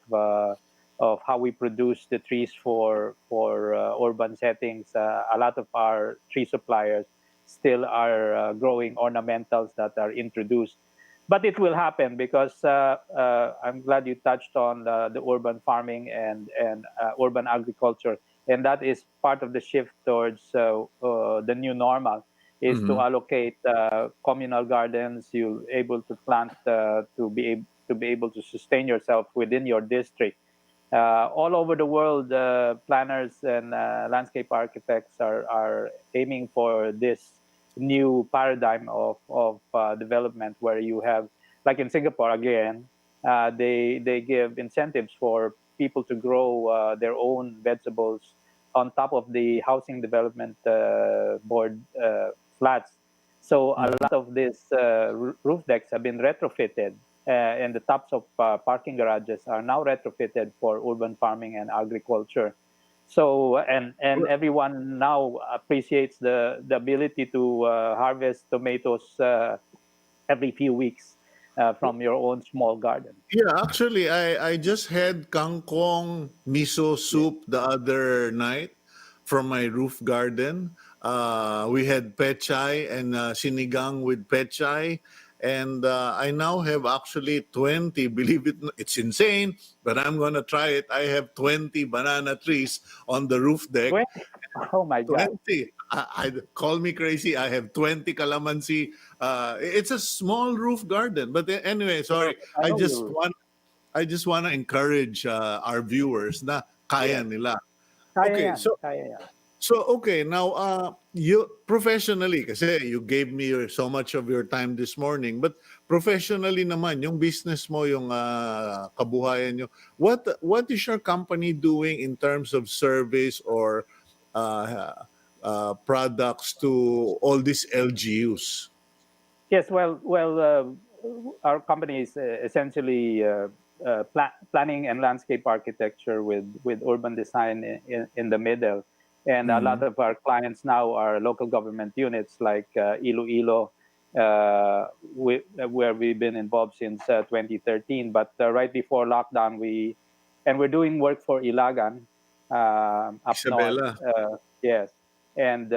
how we produce the trees for urban settings. A lot of our tree suppliers still are growing ornamentals that are introduced. But it will happen because I'm glad you touched on the urban farming and urban agriculture, and that is part of the shift towards the new normal, is to Mhm. allocate communal gardens. You're able to plant to be able to sustain yourself within your district. All over the world, planners and landscape architects are aiming for this new paradigm of development, where you have, like in Singapore again, they give incentives for people to grow their own vegetables on top of the housing development board flats. So a Mhm. lot of these roof decks have been retrofitted, and the tops of parking garages are now retrofitted for urban farming and agriculture. So and everyone now appreciates the ability to harvest tomatoes every few weeks from your own small garden. Yeah, actually, I just had kangkong miso Yeah. soup the other night from my roof garden. We had pechay and sinigang with pechay. And I now have actually 20, believe it, it's insane, but I'm going to try it. I have 20 banana trees on the roof deck. 20. Oh my God. 20. I call me crazy. I have 20 calamansi. It's a small roof garden. But anyway, Sure. sorry. I I know just you. want I just want to encourage our viewers na kaya Yes. nila. Kaya Okay, yan. Kaya yan. so okay, now you professionally kasi you gave me so much of your time this morning, but professionally naman yung business mo, yung kabuhayan nyo, what is your company doing in terms of service or uh, products to all these LGUs? Yes, our company is essentially planning and landscape architecture with urban design in the middle. And a lot Mhm. of our clients now are local government units like Iloilo, where we've been involved since 2013. But right before lockdown, we're doing work for Ilagan up north. Isabela. Yes, and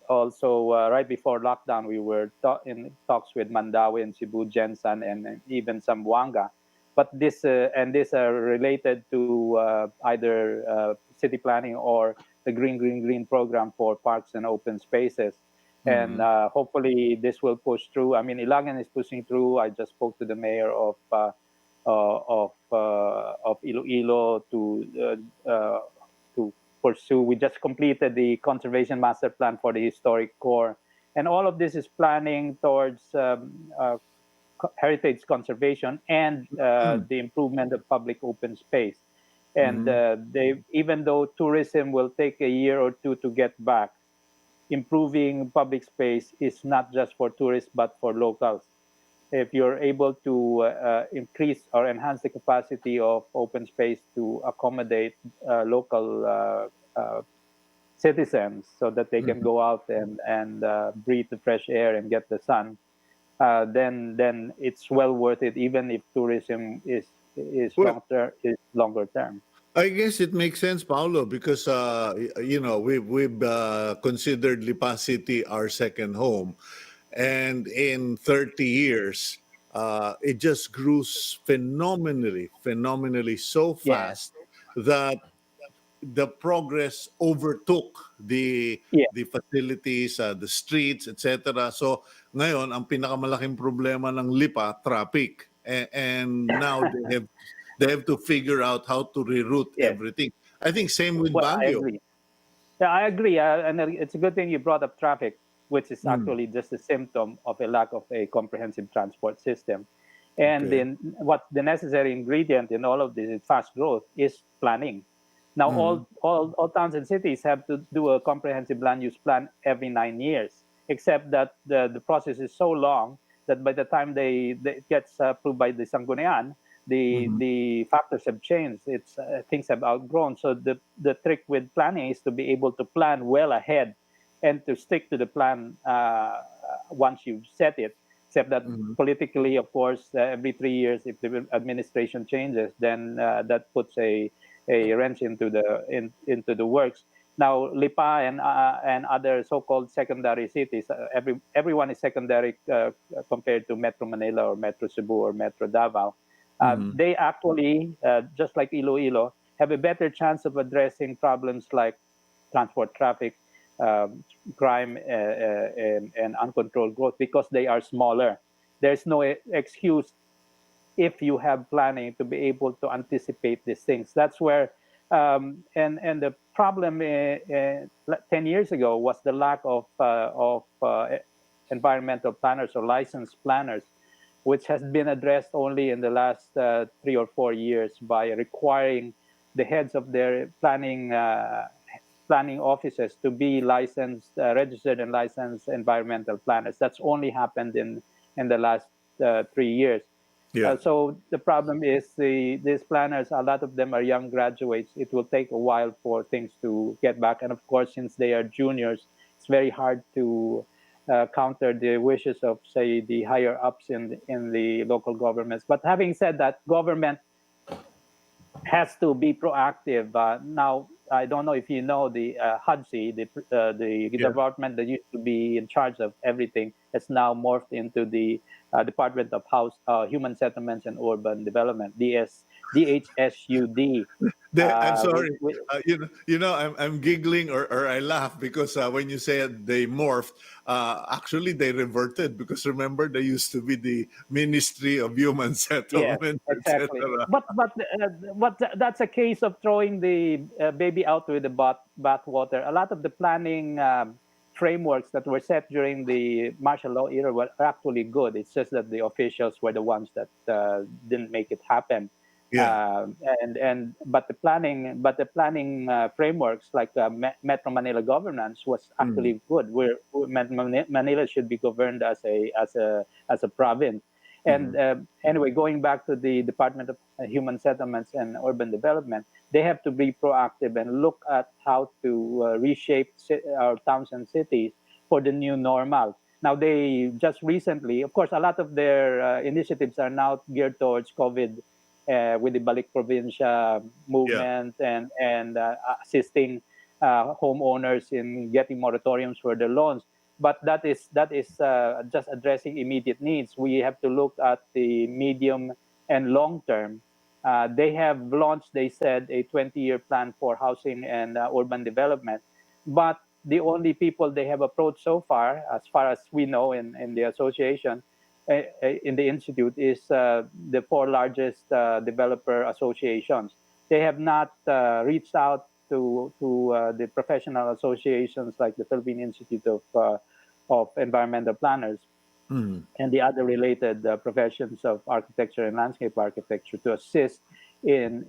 also right before lockdown, we were in talks with Mandawi and Cebu, Jensan, and even some Wanga. But these are related to either city planning or the Green program for parks and open spaces. And Mhm. hopefully this will push through. I mean, Ilagan is pushing through. I just spoke to the mayor of Iloilo to pursue. We just completed the conservation master plan for the historic core, and all of this is planning towards heritage conservation and Mhm. the improvement of public open space. And Mhm. even though tourism will take a year or two to get back, improving public space is not just for tourists but for locals. If you're able to increase or enhance the capacity of open space to accommodate local citizens so that they can Mhm. go out and breathe the fresh air and get the sun, then it's well worth it, even if tourism Well, is longer term. I guess it makes sense, Paulo, because you know we've considered Lipa City our second home, and in 30 years, it just grew phenomenally so Yes. fast that the progress overtook Yeah. the facilities, the streets, etc. So ngayon, ang pinakamalaking problema ng Lipa, traffic. And now they have to figure out how to reroute Yes. everything. I think same with Well, I Baguio. agree. Yeah, I agree. And it's a good thing you brought up traffic, which is Mm, actually just a symptom of a lack of a comprehensive transport system. And okay. then what the necessary ingredient in all of this is fast growth is planning. Now, Mm, all towns and cities have to do a comprehensive land use plan every 9 years, except that the process is so long that by the time they it gets approved by the Sangguniang, mhm. the factors have changed. It's things have outgrown. So the trick with planning is to be able to plan well ahead and to stick to the plan once you've set it. Except that Mhm. politically, of course, every 3 years, if the administration changes, then that puts a wrench into into the works. Now, Lipa and other so-called secondary cities, everyone is secondary compared to Metro Manila or Metro Cebu or Metro Davao. They actually, just like Iloilo, have a better chance of addressing problems like transport traffic, crime, and uncontrolled growth because they are smaller. There's no excuse if you have planning to be able to anticipate these things. That's where, and the problem 10 years ago was the lack of environmental planners or licensed planners, which has been addressed only in the last 3 or 4 years by requiring the heads of their planning offices to be licensed, registered and licensed environmental planners. That's only happened in the last 3 years. Yeah. So the problem is these planners, a lot of them are young graduates. It will take a while for things to get back. And of course, since they are juniors, it's very hard to counter the wishes of, say, the higher ups in the local governments. But having said that, government has to be proactive. Now, I don't know if you know the HUDSI, the Yeah. department that used to be in charge of everything, has now morphed into the Department of Human Settlements and Urban Development, DHSUD. I'm sorry. Which I'm giggling or I laugh because when you said they morphed, actually they reverted because remember they used to be the Ministry of Human Yes, Settlement, exactly. etc. That's a case of throwing the baby out with the bathwater. A lot of the planning frameworks that were set during the martial law era were actually good. It's just that the officials were the ones that didn't make it happen. Yeah. But the planning frameworks like Metro Manila governance was actually good. Where Manila should be governed as a province. And anyway, going back to the Department of Human Settlements and Urban Development, they have to be proactive and look at how to reshape our towns and cities for the new normal. Now, they just recently, of course, a lot of their initiatives are now geared towards COVID with the Balik Provincia Yeah. movement and assisting homeowners in getting moratoriums for their loans. But that is just addressing immediate needs. We have to look at the medium and long term. They have launched, they said, a 20-year plan for housing and urban development. But the only people they have approached so far as we know in the association, in the institute, is the four largest developer associations. They have not reached out to the professional associations like the Philippine Institute of Environmental Planners and the other related professions of architecture and landscape architecture to assist in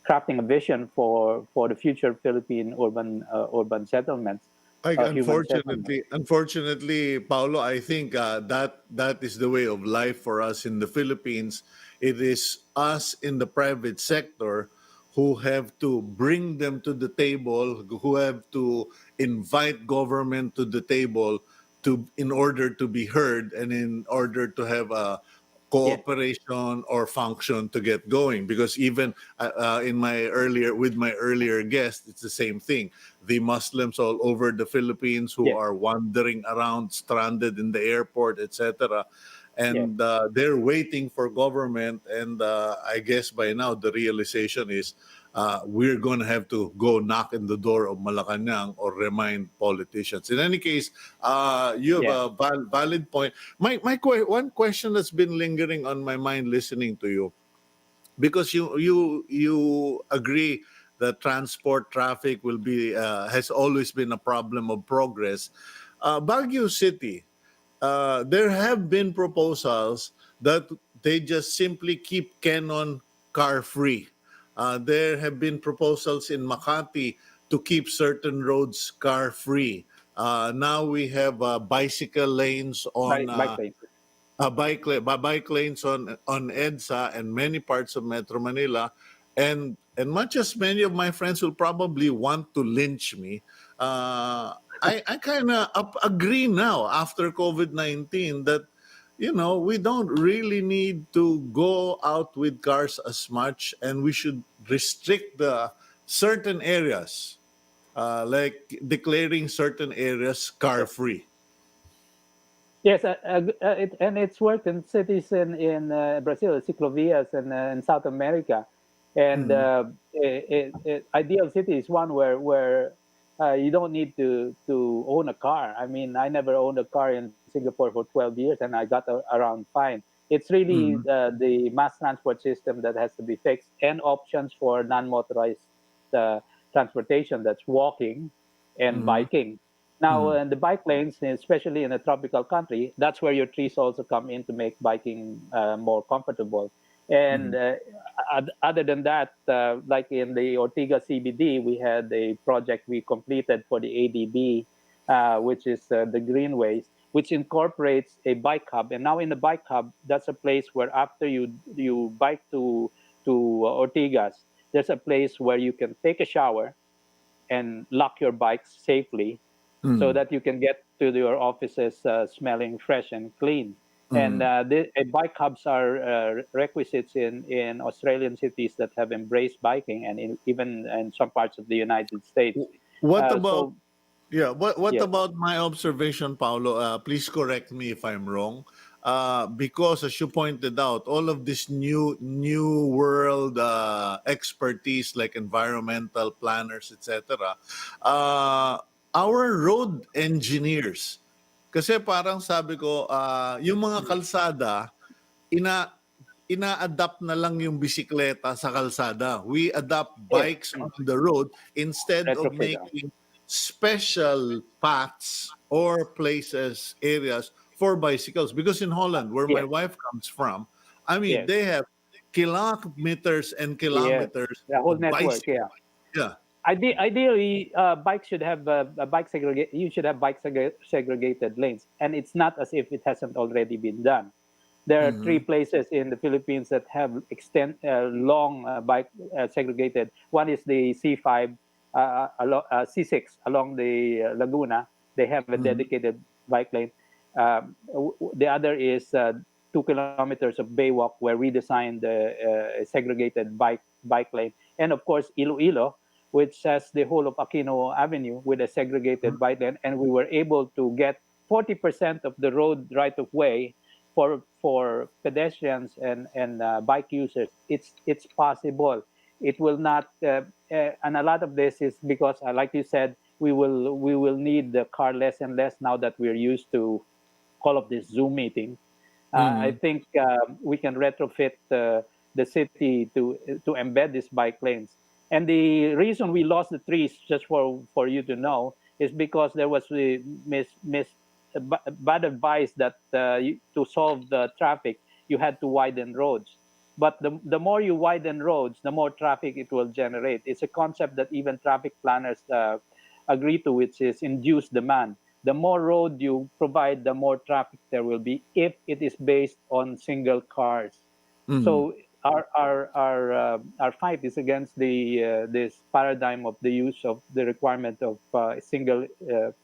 crafting a vision for the future Philippine urban settlements, human settlements. Unfortunately, Paulo, I think that is the way of life for us in the Philippines. It is us in the private sector who have to bring them to the table, who have to invite government to the table in order to be heard and in order to have a Yes. cooperation or function to get going, because even in my earlier guest, it's the same thing. The Muslims all over the Philippines who Yes. are wandering around stranded in the airport, etc., Yes. and they're waiting for government, and I guess by now the realization is we're going to have to go knock in the door of Malacanang or remind politicians. In any case, you have Yes. a valid point. One question that's been lingering on my mind listening to you, because you agree that transport traffic will be has always been a problem of progress. Baguio City, there have been proposals that they just simply keep Canon car free. There have been proposals in Makati to keep certain roads car free. Now we have bicycle lanes on Bike lanes. bike lanes on EDSA and many parts of Metro Manila, and much as many of my friends will probably want to lynch me, I kind of agree now after COVID-19 that we don't really need to go out with cars as much, and we should restrict the certain areas, like declaring certain areas car free. Yes, and it's worked in cities in Brazil, ciclovias, and in South America. And Mhm. ideal city is one where you don't need to own a car. I mean, I never owned a car in Singapore for 12 years, and I got around fine. It's really Mhm. the mass transport system that has to be fixed, and options for non-motorized uh, transportation. That's walking and Mhm. biking. Now, Mhm. in the bike lanes, especially in a tropical country, that's where your trees also come in to make biking more comfortable. And Mhm. other than that, like in the Ortiga CBD, we had a project we completed for the ADB, which is the Greenways, which incorporates a bike hub. And now in the bike hub, that's a place where after you bike to Ortigas, there's a place where you can take a shower and lock your bikes safely so Mhm. that you can get to your offices smelling fresh and clean. And Mhm. bike hubs are requisites in Australian cities that have embraced biking, and even in some parts of the United States. What about So Yeah, what yes, about my observation, Paulo? Please correct me if I'm wrong. Because as you pointed out, all of this new world expertise like environmental planners, etc. Uh, our road engineers, kasi parang sabi ko, yung mga kalsada, ina ina-adapt na lang yung bisikleta sa kalsada. We adapt yes, bikes on the road instead of retrofit. making special paths or places, areas for bicycles. Because in Holland, where my Yes, wife comes from, I mean, yes, they have kilometers and yes. kilometers The whole of network. bicycle. Yeah. Yeah. Ideally, bikes should have a bike segregate. You should have segregated lanes, and it's not as if it hasn't already been done. There are three Mm-hmm. places in the Philippines that have long bike segregated. One is the C5, C6 along the Laguna. They have a Mm-hmm. dedicated bike lane. The other is 2 kilometers of Baywalk, where we designed a segregated bike lane, and of course Iloilo, which has the whole of Aquino Avenue with a segregated bike lane, and we were able to get 40% of the road right of way for pedestrians and bike users. It's possible. It will not, and a lot of this is because, like you said, we will need the car less and less now that we're used to all of this Zoom meeting. I Mm-hmm. think we can retrofit the city to embed these bike lanes. And the reason we lost the trees, just for you to know, is because there was the bad advice that to solve the traffic, you had to widen roads. But the more you widen roads, the more traffic it will generate. It's a concept that even traffic planners agree to, which is induced demand. The more road you provide, the more traffic there will be if it is based on single cars. Mm-hmm. So our fight is against the this paradigm of the use of the requirement of single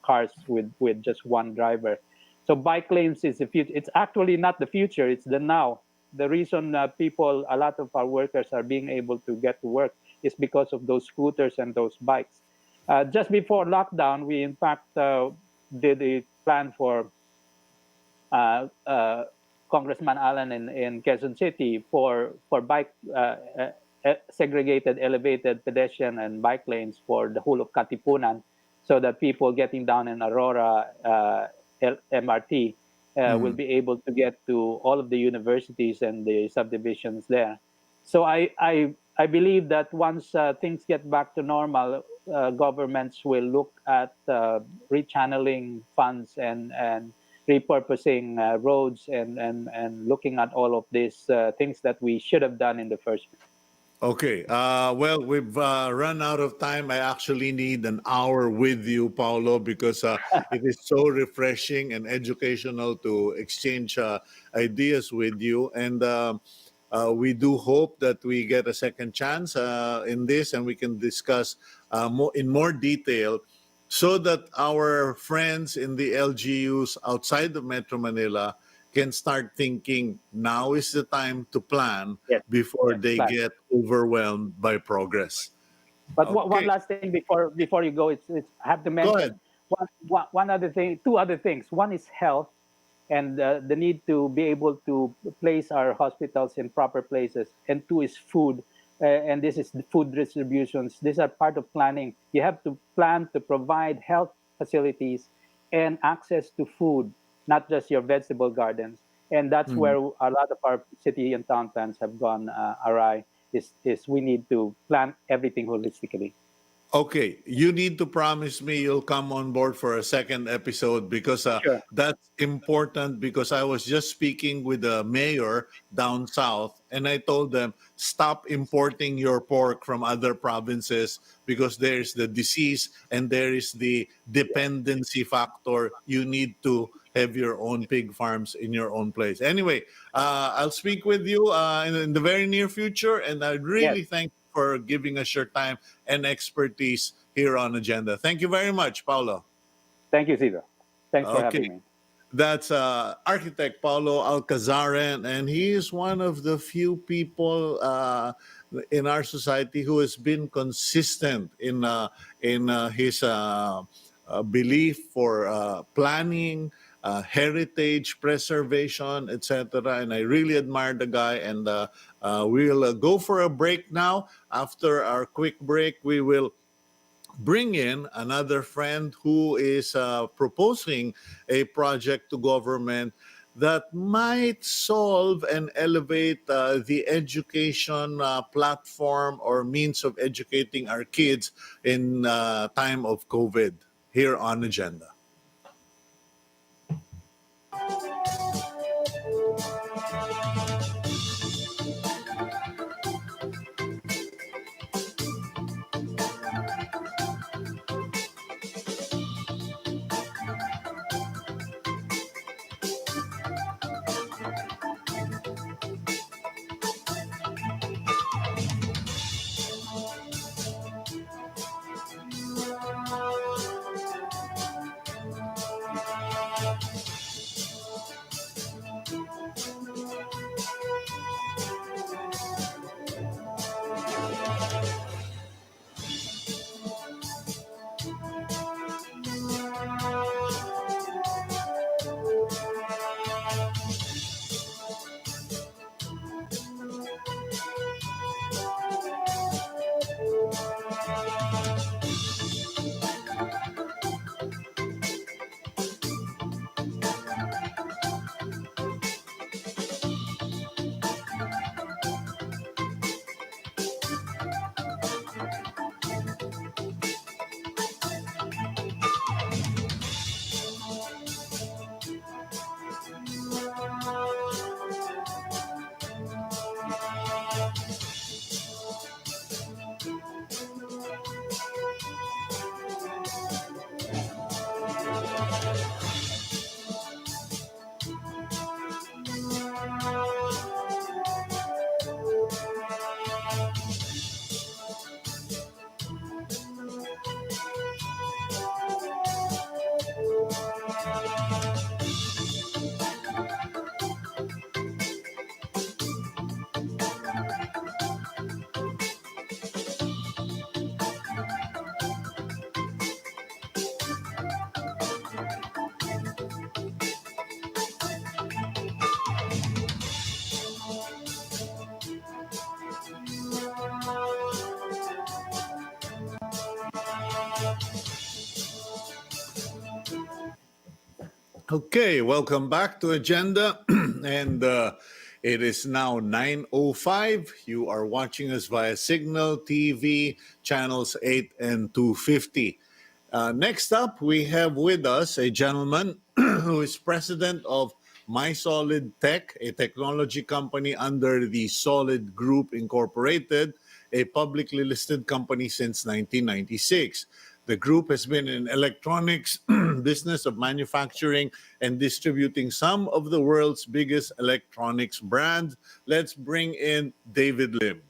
cars with just one driver. So bike lanes is the future. It's actually not the future; it's the now. The reason a lot of our workers are being able to get to work is because of those scooters and those bikes. Just before lockdown, we in fact did a plan for Congressman Allen in Quezon City for bike segregated elevated pedestrian and bike lanes for the whole of Katipunan, so that people getting down in Aurora MRT will Mm-hmm. be able to get to all of the universities and the subdivisions there. So I believe that once things get back to normal, governments will look at rechanneling funds and repurposing roads and looking at all of these things that we should have done in the first place. Okay. Well, we've run out of time. I actually need an hour with you, Paulo, because it is so refreshing and educational to exchange ideas with you. And we do hope that we get a second chance in this, and we can discuss in more detail, so that our friends in the LGUs outside of Metro Manila can start thinking now is the time to plan Yes, before yes, they plan. get overwhelmed by progress. But one Okay, last thing before you go, it's I have to go mention ahead. one other thing, two other things. One is health and the need to be able to place our hospitals in proper places, and two is food. And this is the food distributions. These are part of planning. You have to plan to provide health facilities and access to food, not just your vegetable gardens. And that's Mhm. where a lot of our city and town plans have gone awry. Is we need to plan everything holistically. Okay, you need to promise me you'll come on board for a second episode because Sure. that's important. Because I was just speaking with the mayor down south, and I told them stop importing your pork from other provinces because there's the disease and there is the dependency factor. You need to have your own pig farms in your own place. Anyway, I'll speak with you in the very near future, and I Yes. really thank you for giving us your time and expertise here on Agenda. Thank you very much, Paulo. Thank you, Cito. Thanks for having Okay, me. that's architect Paulo Alcazaren, and he is one of the few people in our society who has been consistent in his belief for planning, heritage preservation, etc. And I really admire the guy. And we'll go for a break now. After our quick break, we will bring in another friend who is proposing a project to government that might solve and elevate the education platform or means of educating our kids in time of COVID here on Agenda. Okay, welcome back to Agenda. And it is now 9:05. You are watching us via Signal TV, channels 8 and 250. Next up, we have with us a gentleman who is president of MySolid.tech, a technology company under the Solid Group Incorporated, a publicly listed company since 1996. The group has been in electronics business of manufacturing and distributing some of the world's biggest electronics brands. Let's bring in David Lim.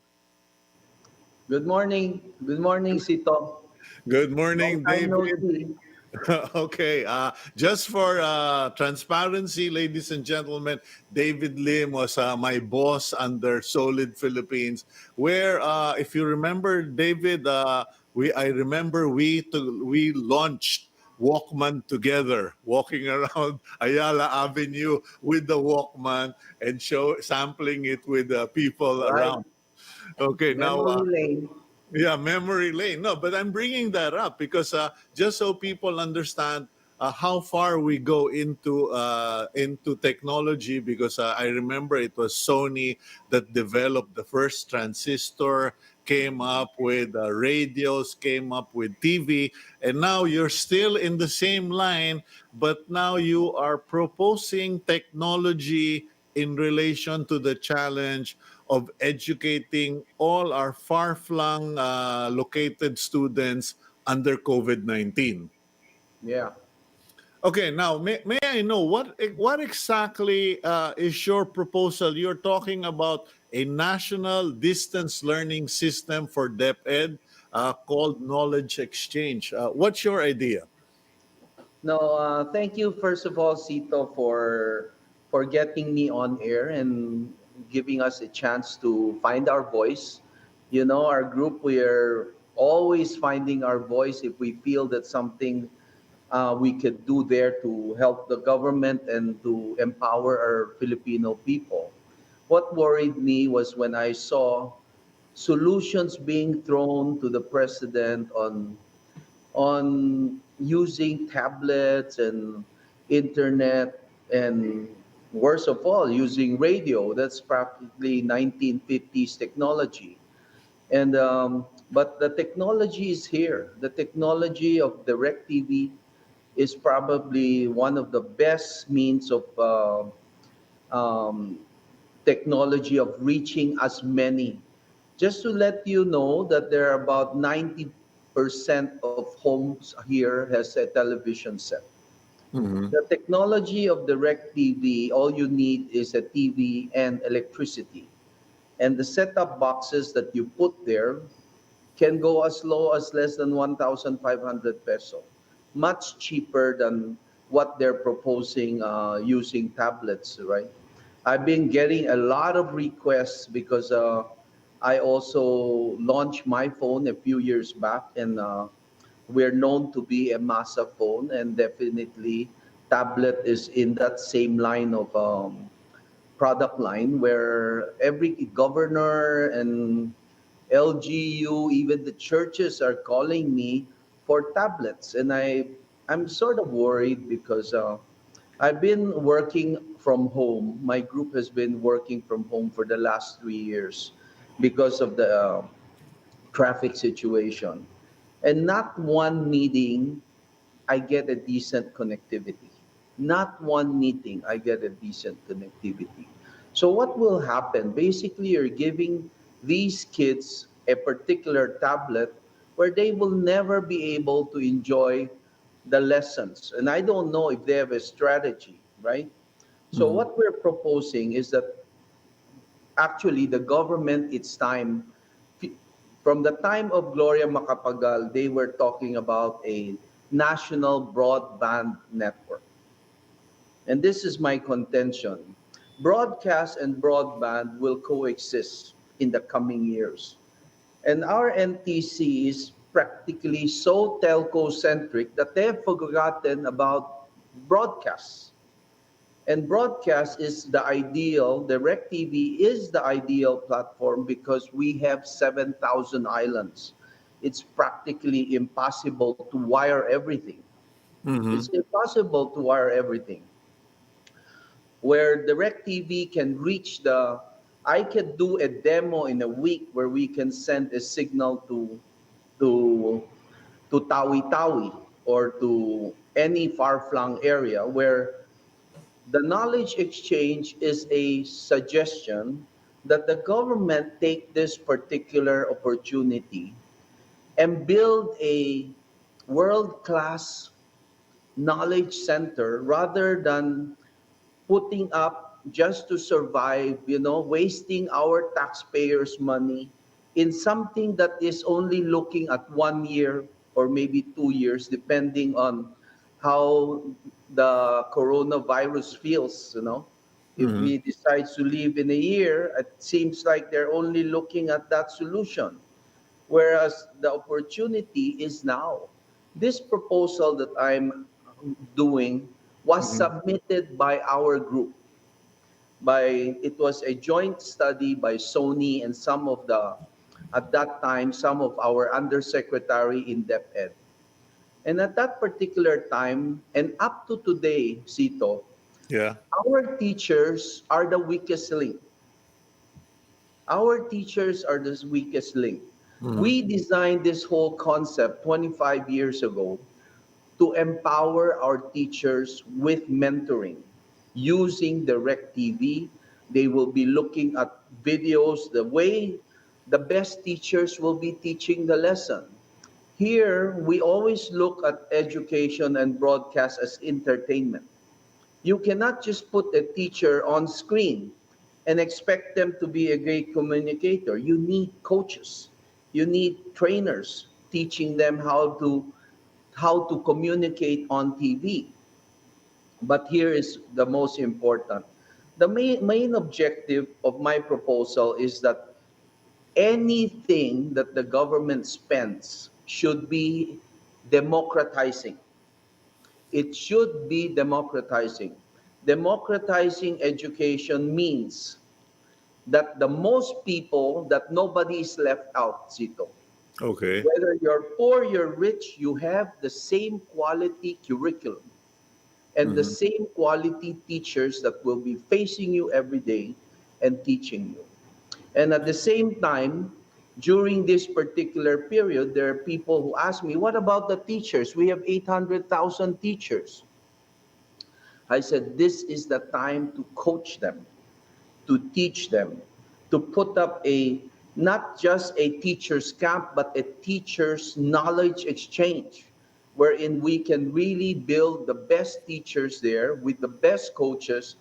Good morning. Good morning, Cito. Good Long morning, time no David. see. Okay, just for transparency, ladies and gentlemen, David Lim was my boss under Solid Philippines. Where, if you remember, David, I remember we launched Walkman together, walking around Ayala Avenue with the Walkman and sampling it with people Right. around. Okay, now Memory lane. yeah, memory lane. No, but I'm bringing that up because just so people understand how far we go into technology. Because I remember it was Sony that developed the first transistor, came up with radios, came up with TV, and now you're still in the same line, but now you are proposing technology in relation to the challenge of educating all our far-flung located students under COVID-19. Yeah. Okay, now may I know what exactly is your proposal? You're talking about a national distance learning system for DepEd called Knowledge Exchange. What's your idea? No, thank you first of all, Cito, for getting me on air and giving us a chance to find our voice. You know, our group, we're always finding our voice if we feel that something we could do there to help the government and to empower our Filipino people. What worried me was when I saw solutions being thrown to the president on using tablets and internet, and worst of all using radio. That's practically 1950s technology. And but the technology is here. The technology of direct TV is probably one of the best means of um, technology of reaching as many. Just to let you know that there are about 90% of homes here has a television set. Mm-hmm. The technology of direct TV, all you need is a TV and electricity. And the setup boxes that you put there can go as low as less than 1,500 peso, much cheaper than what they're proposing using tablets, right? I've been getting a lot of requests because I also launched my phone a few years back, and we're known to be a massa phone, and definitely tablet is in that same line of product line where every governor and LGU, even the churches are calling me for tablets, and I'm sort of worried because I've been working from home. My group has been working from home for the last 3 years because of the traffic situation, and not one meeting I get a decent connectivity. Not one meeting, I get a decent connectivity. So, what will happen? Basically, you're giving these kids a particular tablet where they will never be able to enjoy the lessons. And I don't know if they have a strategy, right? So, Mm-hmm. what we're proposing is that actually the government, it's time, from the time of Gloria Macapagal, they were talking about a national broadband network. And this is my contention. Broadcast and broadband will coexist in the coming years. And our NTC is practically so telco centric that they've forgotten about broadcasts. And broadcast is the ideal, DirecTV is the ideal platform because we have 7,000 islands. It's practically impossible to wire everything. Mm-hmm. It's impossible to wire everything. Where DirecTV can reach I can do a demo in a week where we can send a signal to, to Tawi-Tawi or to any far-flung area where the knowledge exchange is a suggestion that the government take this particular opportunity and build a world class knowledge center rather than putting up just to survive, wasting our taxpayers' money in something that is only looking at 1 year or maybe 2 years, depending on how the coronavirus feels, If Mhm. we decide to leave in a year, it seems like they're only looking at that solution, whereas the opportunity is now. This proposal that I'm doing was Mhm. submitted by our group. It was a joint study by Sony and at that time, some of our undersecretary in DepEd. And at that particular time, and up to today, Cito, Yeah. our teachers are the weakest link. Our teachers are the weakest link. Mhm. We designed this whole concept 25 years ago to empower our teachers with mentoring using direct TV. They will be looking at videos the way the best teachers will be teaching the lesson. Here, we always look at education and broadcast as entertainment. You cannot just put a teacher on screen and expect them to be a great communicator. You need coaches. You need trainers teaching them how to communicate on TV. But here is the most important. The main objective of my proposal is that anything that the government spends should be democratizing. It should be democratizing. Democratizing education means that the most people, that nobody is left out, Zito. Okay. Whether you're poor, you're rich, you have the same quality curriculum and the Mhm. same quality teachers that will be facing you every day and teaching you. And at the same time, during this particular period, there are people who ask me, what about the teachers? We have 800,000 teachers. I said, this is the time to coach them, to teach them, to put up not just a teacher's camp, but a teacher's knowledge exchange, wherein we can really build the best teachers there with the best coaches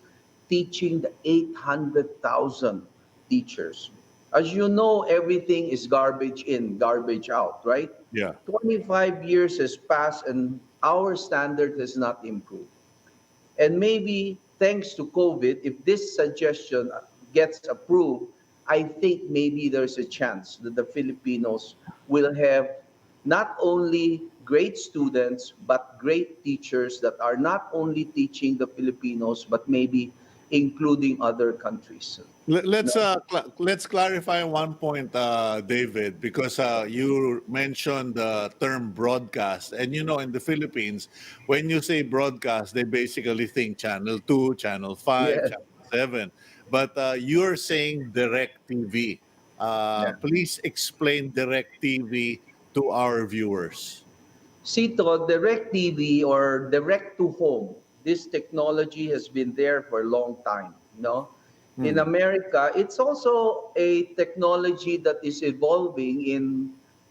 teaching the 800,000 teachers. As you know, everything is garbage in, garbage out, right? Yeah. 25 years has passed and our standard has not improved. And maybe thanks to COVID, if this suggestion gets approved, I think maybe there's a chance that the Filipinos will have not only great students, but great teachers that are not only teaching the Filipinos, but maybe including other countries. Let's No? let's clarify one point, David, because you mentioned the term broadcast, and in the Philippines, when you say broadcast, they basically think Channel Two, Channel Five, Yeah, Channel Seven, but you're saying direct TV. yeah. Please explain direct TV to our viewers. Cito, direct TV or direct to home, this technology has been there for a long time. In Hmm. America, it's also a technology that is evolving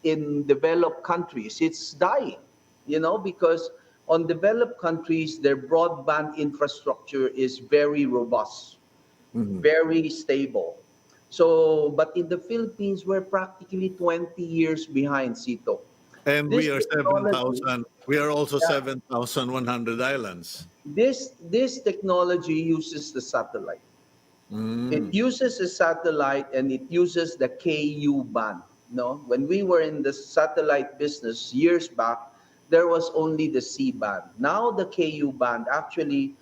in developed countries. It's dying, because on developed countries, their broadband infrastructure is very robust, Mhm. very stable. So, but in the Philippines, we're practically 20 years behind, Cito. And we This are technology 7,000. We are also yeah. 7,100 islands. This technology uses the satellite. It Mm. uses a satellite and it uses the KU band. No, when we were in the satellite business years back, there was only the C band. Now the KU band actually,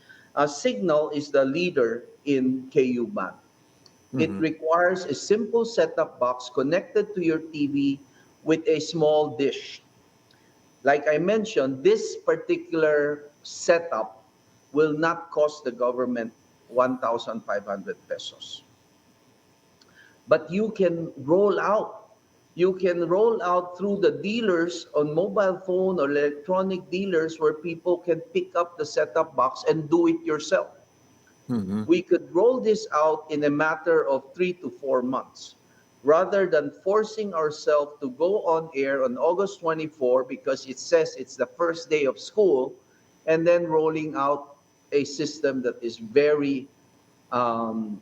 Signal is the leader in KU band. It Mhm. requires a simple setup box connected to your TV with a small dish. Like I mentioned, this particular setup will not cost the government 1,500 pesos. But you can roll out. You can roll out through the dealers on mobile phone or electronic dealers where people can pick up the setup box and do it yourself. Mhm. We could roll this out in a matter of 3 to 4 months rather than forcing ourselves to go on air on August 24 because it says it's the first day of school and then rolling out a system that is um,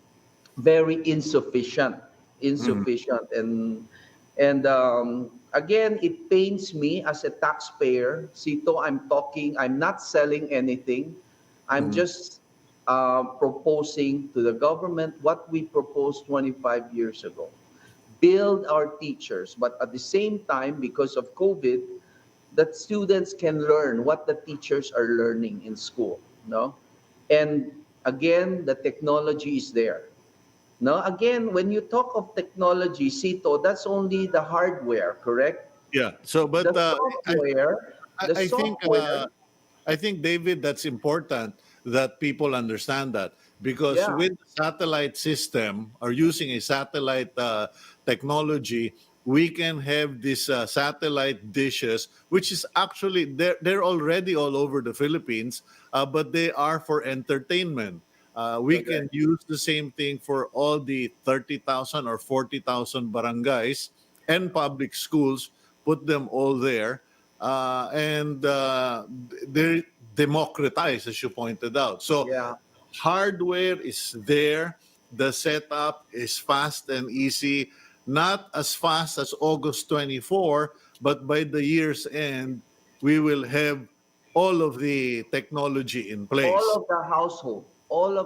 very insufficient Mhm. and And again, it pains me as a taxpayer. Cito, I'm not selling anything. I'm Mhm. just proposing to the government what we proposed 25 years ago. Build our teachers, but at the same time, because of COVID, that students can learn what the teachers are learning in school. No? And again, the technology is there. No, again, when you talk of technology, Cito, that's only the hardware, correct? Yeah. So, The but I, software, I the I think software, I think, David, that's important that people understand that because yeah, with the satellite system or using a satellite technology, we can have these satellite dishes, which is actually they're already all over the Philippines, but they are for entertainment. We can correct. use the same thing for all the 30,000 or 40,000 barangays and public schools, put them all there and they're democratized, as you pointed out. So Yeah. hardware is there. The setup is fast and easy. Not as fast as August 24, but by the year's end, we will have all of the technology in place. All of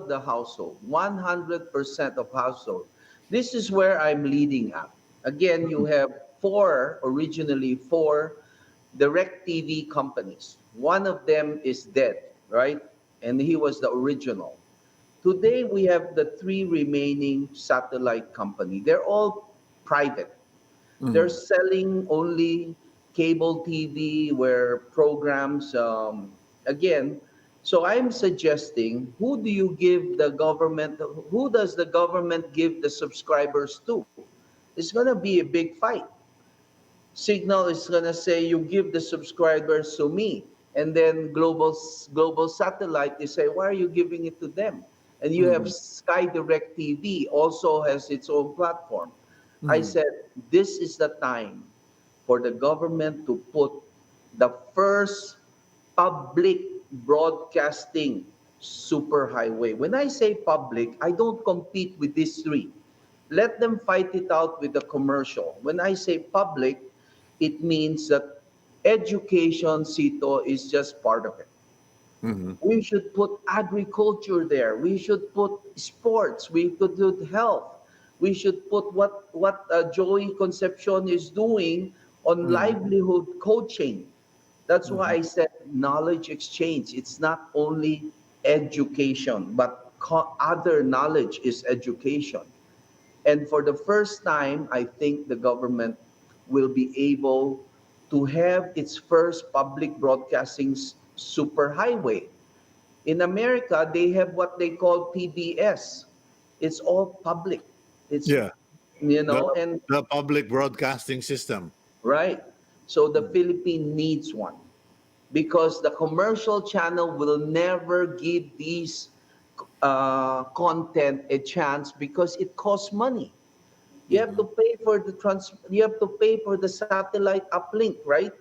the household, 100% of household. This is where I'm leading at. Again, you have originally four direct TV companies. One of them is dead, right? And he was the original. Today, we have the three remaining satellite company. They're all private. They're Mhm. selling only cable TV where programs, again, so I'm suggesting who does the government give the subscribers to? It's going to be a big fight. Signal is going to say you give the subscribers to me, and then global satellite they say why are you giving it to them? And you have Mhm. Sky Direct TV also has its own platform. I Mhm. said this is the time for the government to put the first public broadcasting superhighway. When I say public, I don't compete with these three. Let them fight it out with the commercial. When I say public, it means that education, Cito, is just part of it. Mhm. We should put agriculture there. We should put sports. We could do health. We should put what Joey Concepcion is doing on Mhm. livelihood coaching. That's why Mhm. I said knowledge exchange. It's not only education, but other knowledge is education. And for the first time, I think the government will be able to have its first public broadcasting superhighway. In America, they have what they call PBS. It's all public. It's, Yeah, the and the public broadcasting system. right. So the Philippines needs one because the commercial channel will never give these content a chance because it costs money. You have to Mhm. pay for you have to pay for the satellite uplink, right?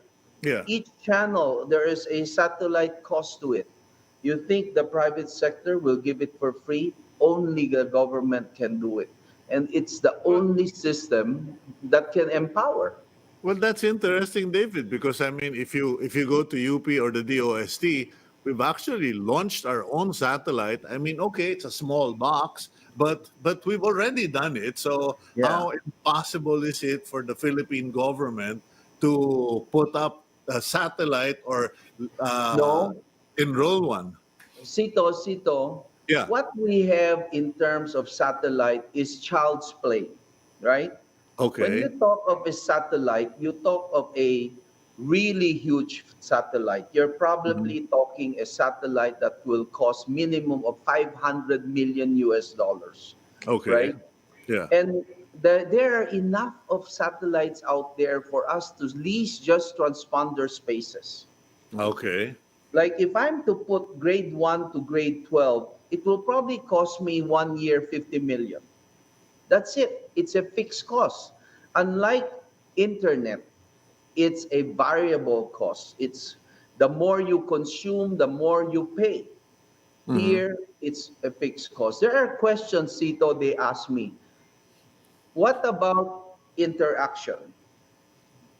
Yeah. Each channel there is a satellite cost to it. You think the private sector will give it for free? Only the government can do it. And it's the only system that can empower. Well, that's interesting, David, because I mean, if you go to UP or the DOST, we've actually launched our own satellite. I mean, okay, it's a small box, but we've already done it. So Yeah. how impossible is it for the Philippine government to put up a satellite or uh, No, enroll one? Cito, Yeah. what we have in terms of satellite is child's play, right? When you Okay. talk of a satellite, you talk of a really huge satellite. You're Mhm. probably talking a satellite that will cost minimum of 500 million US dollars, Okay. right? Yeah. And there are enough of satellites out there for us to lease just transponder spaces. Okay. Like if I'm to put grade 1 to grade 12, it will probably cost me 1 year 50 million. That's it. It's a fixed cost. Unlike internet, it's a variable cost. It's the more you consume, the more you pay. Mhm. Here, it's a fixed cost. There are questions, Cito, they ask me. What about interaction?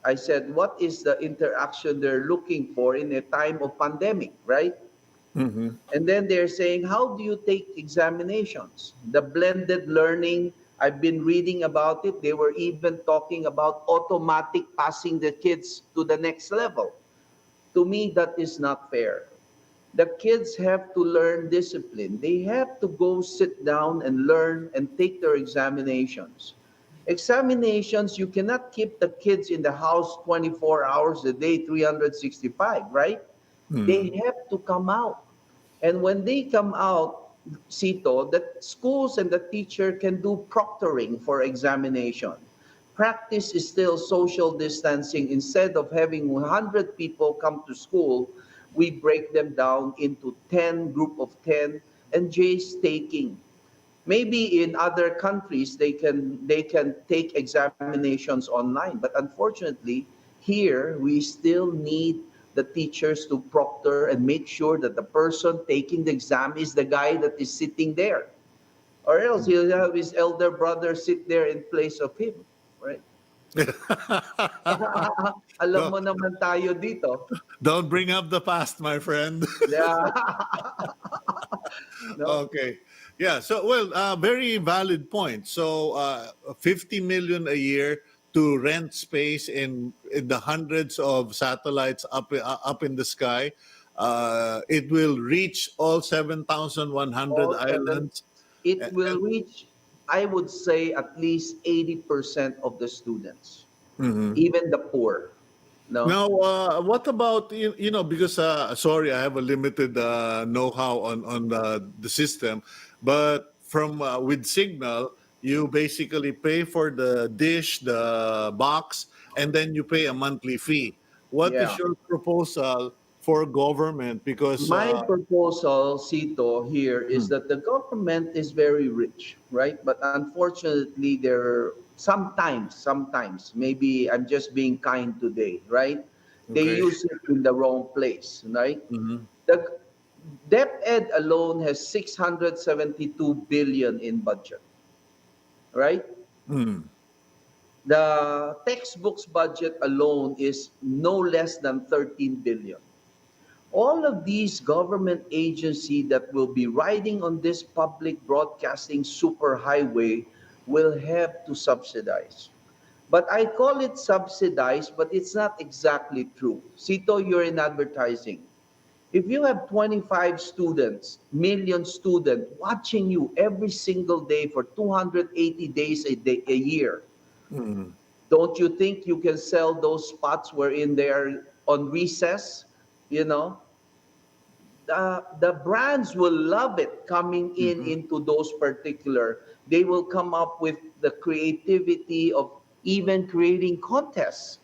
I said, what is the interaction they're looking for in a time of pandemic, right? Mm-hmm. And then they're saying, how do you take examinations? The blended learning, I've been reading about it. They were even talking about automatic passing the kids to the next level. To me, that is not fair. The kids have to learn discipline. They have to go sit down and learn and take their examinations. Examinations, you cannot keep the kids in the house 24 hours a day, 365, right? Mm-hmm. They have to come out. And when they come out, Cito, the schools and the teacher can do proctoring for examination. Practice is still social distancing. Instead of having 100 people come to school, we break them down into 10, group of 10, and Jay's taking. Maybe in other countries they can take examinations online, but unfortunately here we still need the teachers to proctor and make sure that the person taking the exam is the guy that is sitting there, or else he'll have his elder brother sit there in place of him, right? Alam No, mo naman tayo dito. don't bring up the past, my friend. Yeah. No. Okay. Yeah. So, well, very valid point. So, 50 million a year to rent space in the hundreds of satellites up in the sky. It will reach all 7,100 All seven, islands. it will reach, I would say, at least 80% of the students, Mhm. even the poor. No? Now, what about because sorry, I have a limited know-how on the system, but from with Signal, you basically pay for the dish, the box, and then you pay a monthly fee. What is Yeah. your proposal for government? Because My proposal, Cito, here is hmm, that the government is very rich, right? But unfortunately, sometimes, maybe I'm just being kind today, right? They okay, use it in the wrong place, right? hmm, The DepEd alone has 672 billion in budget, right? hmm, The textbooks budget alone is no less than 13 billion. All of these government agencies that will be riding on this public broadcasting superhighway will have to subsidize. But I call it subsidized, but it's not exactly true. Cito, you're in advertising. If you have 25 students, million students watching you every single day for 280 days a year, hmm, don't you think you can sell those spots wherein they're on recess? You know, the brands will love it coming in hmm, into those particular. They will come up with the creativity of even creating contests.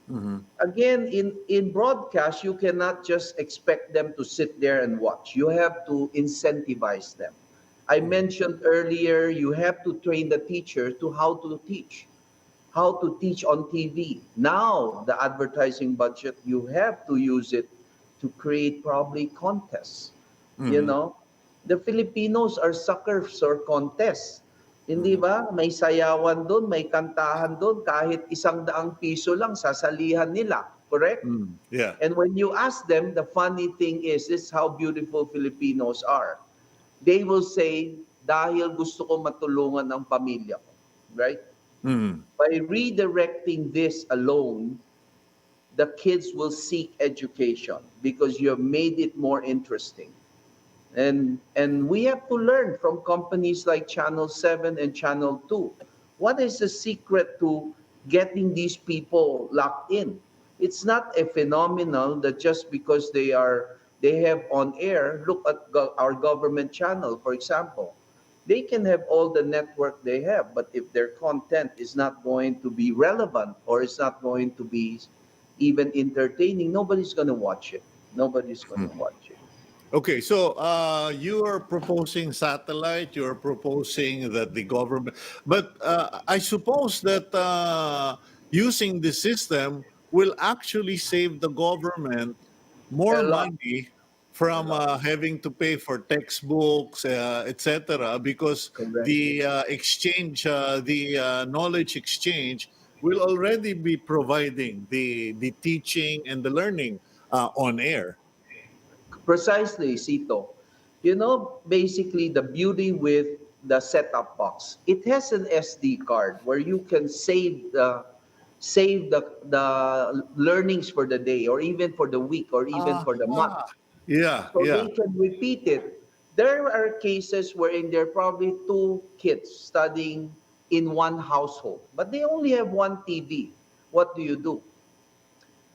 hmm, Again, in broadcast, you cannot just expect them to sit there and watch. You have to incentivize them. I mentioned earlier, you have to train the teacher to how to teach on TV. Now, the advertising budget, you have to use it to create probably contests. You hmm, know, the Filipinos are suckers for contests. Hindi hmm, ba? May sayawan doon, may kantahan doon, kahit 100 piso lang, sasalihan nila. Correct? hmm, yeah. And when you ask them, the funny thing is, this is how beautiful Filipinos are. They will say, dahil gusto ko matulungan ang pamilya ko. Right? Hmm, By redirecting this alone, the kids will seek education because you have made it more interesting. And we have to learn from companies like Channel 7 and Channel 2. What is the secret to getting these people locked in? It's not a phenomenon that just because they have on air, look at our government channel, for example. They can have all the network they have, but if their content is not going to be relevant or is not going to be even entertaining, nobody's going to watch it. Nobody's going to watch it. Okay, so you are proposing satellite, you're proposing that the government, but I suppose that using the system will actually save the government A more lot, money a from lot. having to pay for textbooks, etc., because Correct. the exchange, the knowledge exchange will already be providing the teaching and the learning on air. Precisely, Sito. You know, basically the beauty with the setup box, it has an SD card where you can save the learnings for the day, or even for the week, or even for the month. Yeah, So yeah. they can repeat it. There are cases wherein there are probably two kids studying in one household, but they only have one TV. What do you do?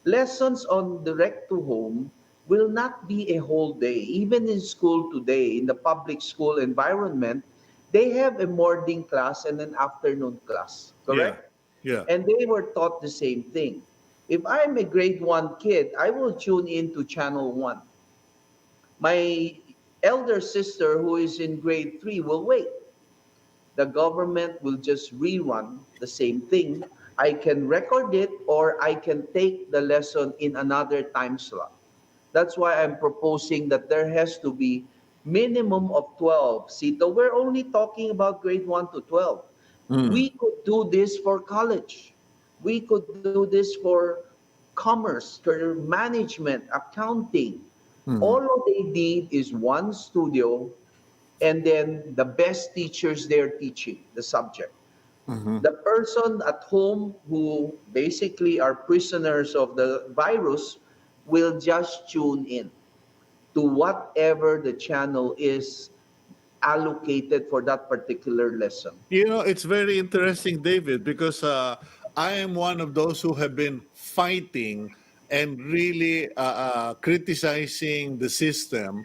Lessons on direct to home will not be a whole day. Even in school today, in the public school environment, they have a morning class and an afternoon class, Yeah, correct? yeah. And they were taught the same thing. If I'm a grade 1 kid, I will tune in to channel 1. My elder sister, who is in grade 3, will wait. The government will just rerun the same thing. I can record it, or I can take the lesson in another time slot. That's why I'm proposing that there has to be minimum of 12. See, so we're only talking about grade 1 to 12. Mm, We could do this for college. We could do this for commerce, for management, accounting. mm, All they need is one studio, and then the best teachers there teaching the subject. mhm. The person at home who basically are prisoners of the virus will just tune in to whatever the channel is allocated for that particular lesson. You know, it's very interesting, David, because I am one of those who have been fighting and really criticizing the system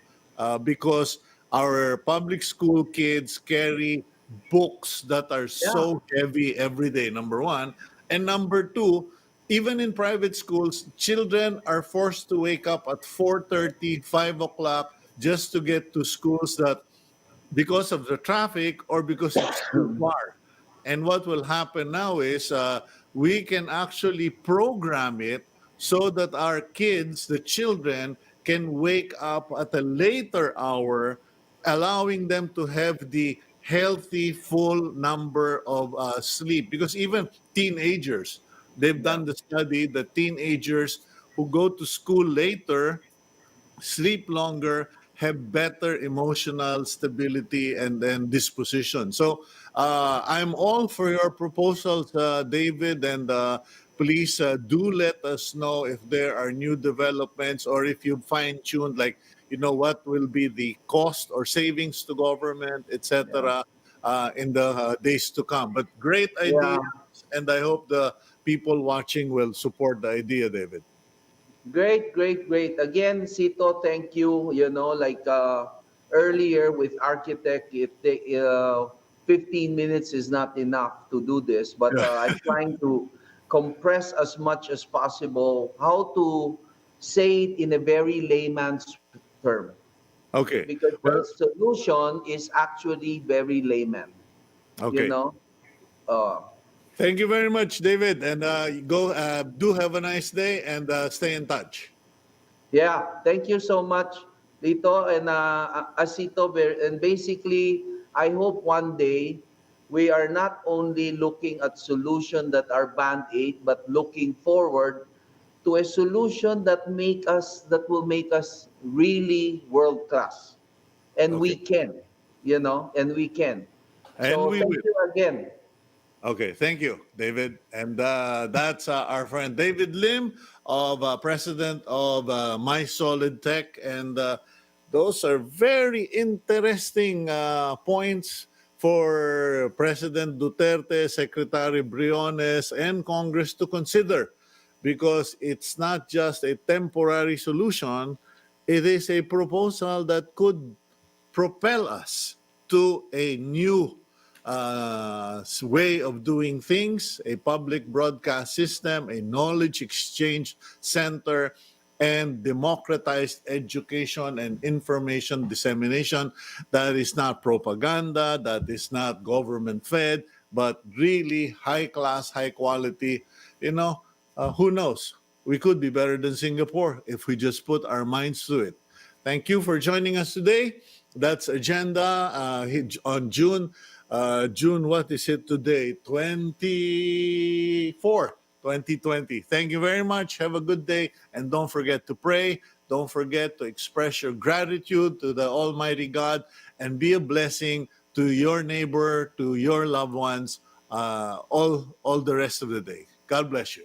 because our public school kids carry books that are Yeah, so heavy every day, number one. And number two, even in private schools, children are forced to wake up at 4:30, 5 o'clock just to get to schools that because of the traffic or because it's too far. And what will happen now is we can actually program it so that our kids, the children, can wake up at a later hour, allowing them to have the healthy full number of sleep. Because even teenagers, they've yeah, done the study that teenagers who go to school later sleep longer, have better emotional stability and then disposition. So I'm all for your proposals, David, and please do let us know if there are new developments or if you fine tuned, like what will be the cost or savings to government, yeah, etc. In the days to come. But great yeah. ideas, and I hope the people watching will support the idea, David. Great, great, great. Again, Sito, thank you. You know, like earlier with architect, 15 minutes is not enough to do this, but Yeah. I'm trying to compress as much as possible how to say it in a very layman's term, Okay. because the Well, solution is actually very layman. You okay. know, uh, Thank you very much, David. And go do have a nice day and stay in touch. yeah, thank you so much, Lito and Asito. And basically, I hope one day we are not only looking at solutions that are band-aid, but looking forward to a solution that will make us really world class. And we Okay. can, and we can. And So we thank will. you again. Okay, thank you, David. And that's our friend David Lim, of president of MySolid.tech. And those are very interesting points for President Duterte, Secretary Briones, and Congress to consider, because it's not just a temporary solution, it is a proposal that could propel us to a new way of doing things, a public broadcast system, a knowledge exchange center, and democratized education and information dissemination that is not propaganda, that is not government fed, but really high class, high quality. Who knows? We could be better than Singapore if we just put our minds to it. Thank you for joining us today. That's Agenda on June June, what is it today? 24, 2020. Thank you very much. Have a good day. And don't forget to pray. Don't forget to express your gratitude to the Almighty God and be a blessing to your neighbor, to your loved ones, all the rest of the day. God bless you.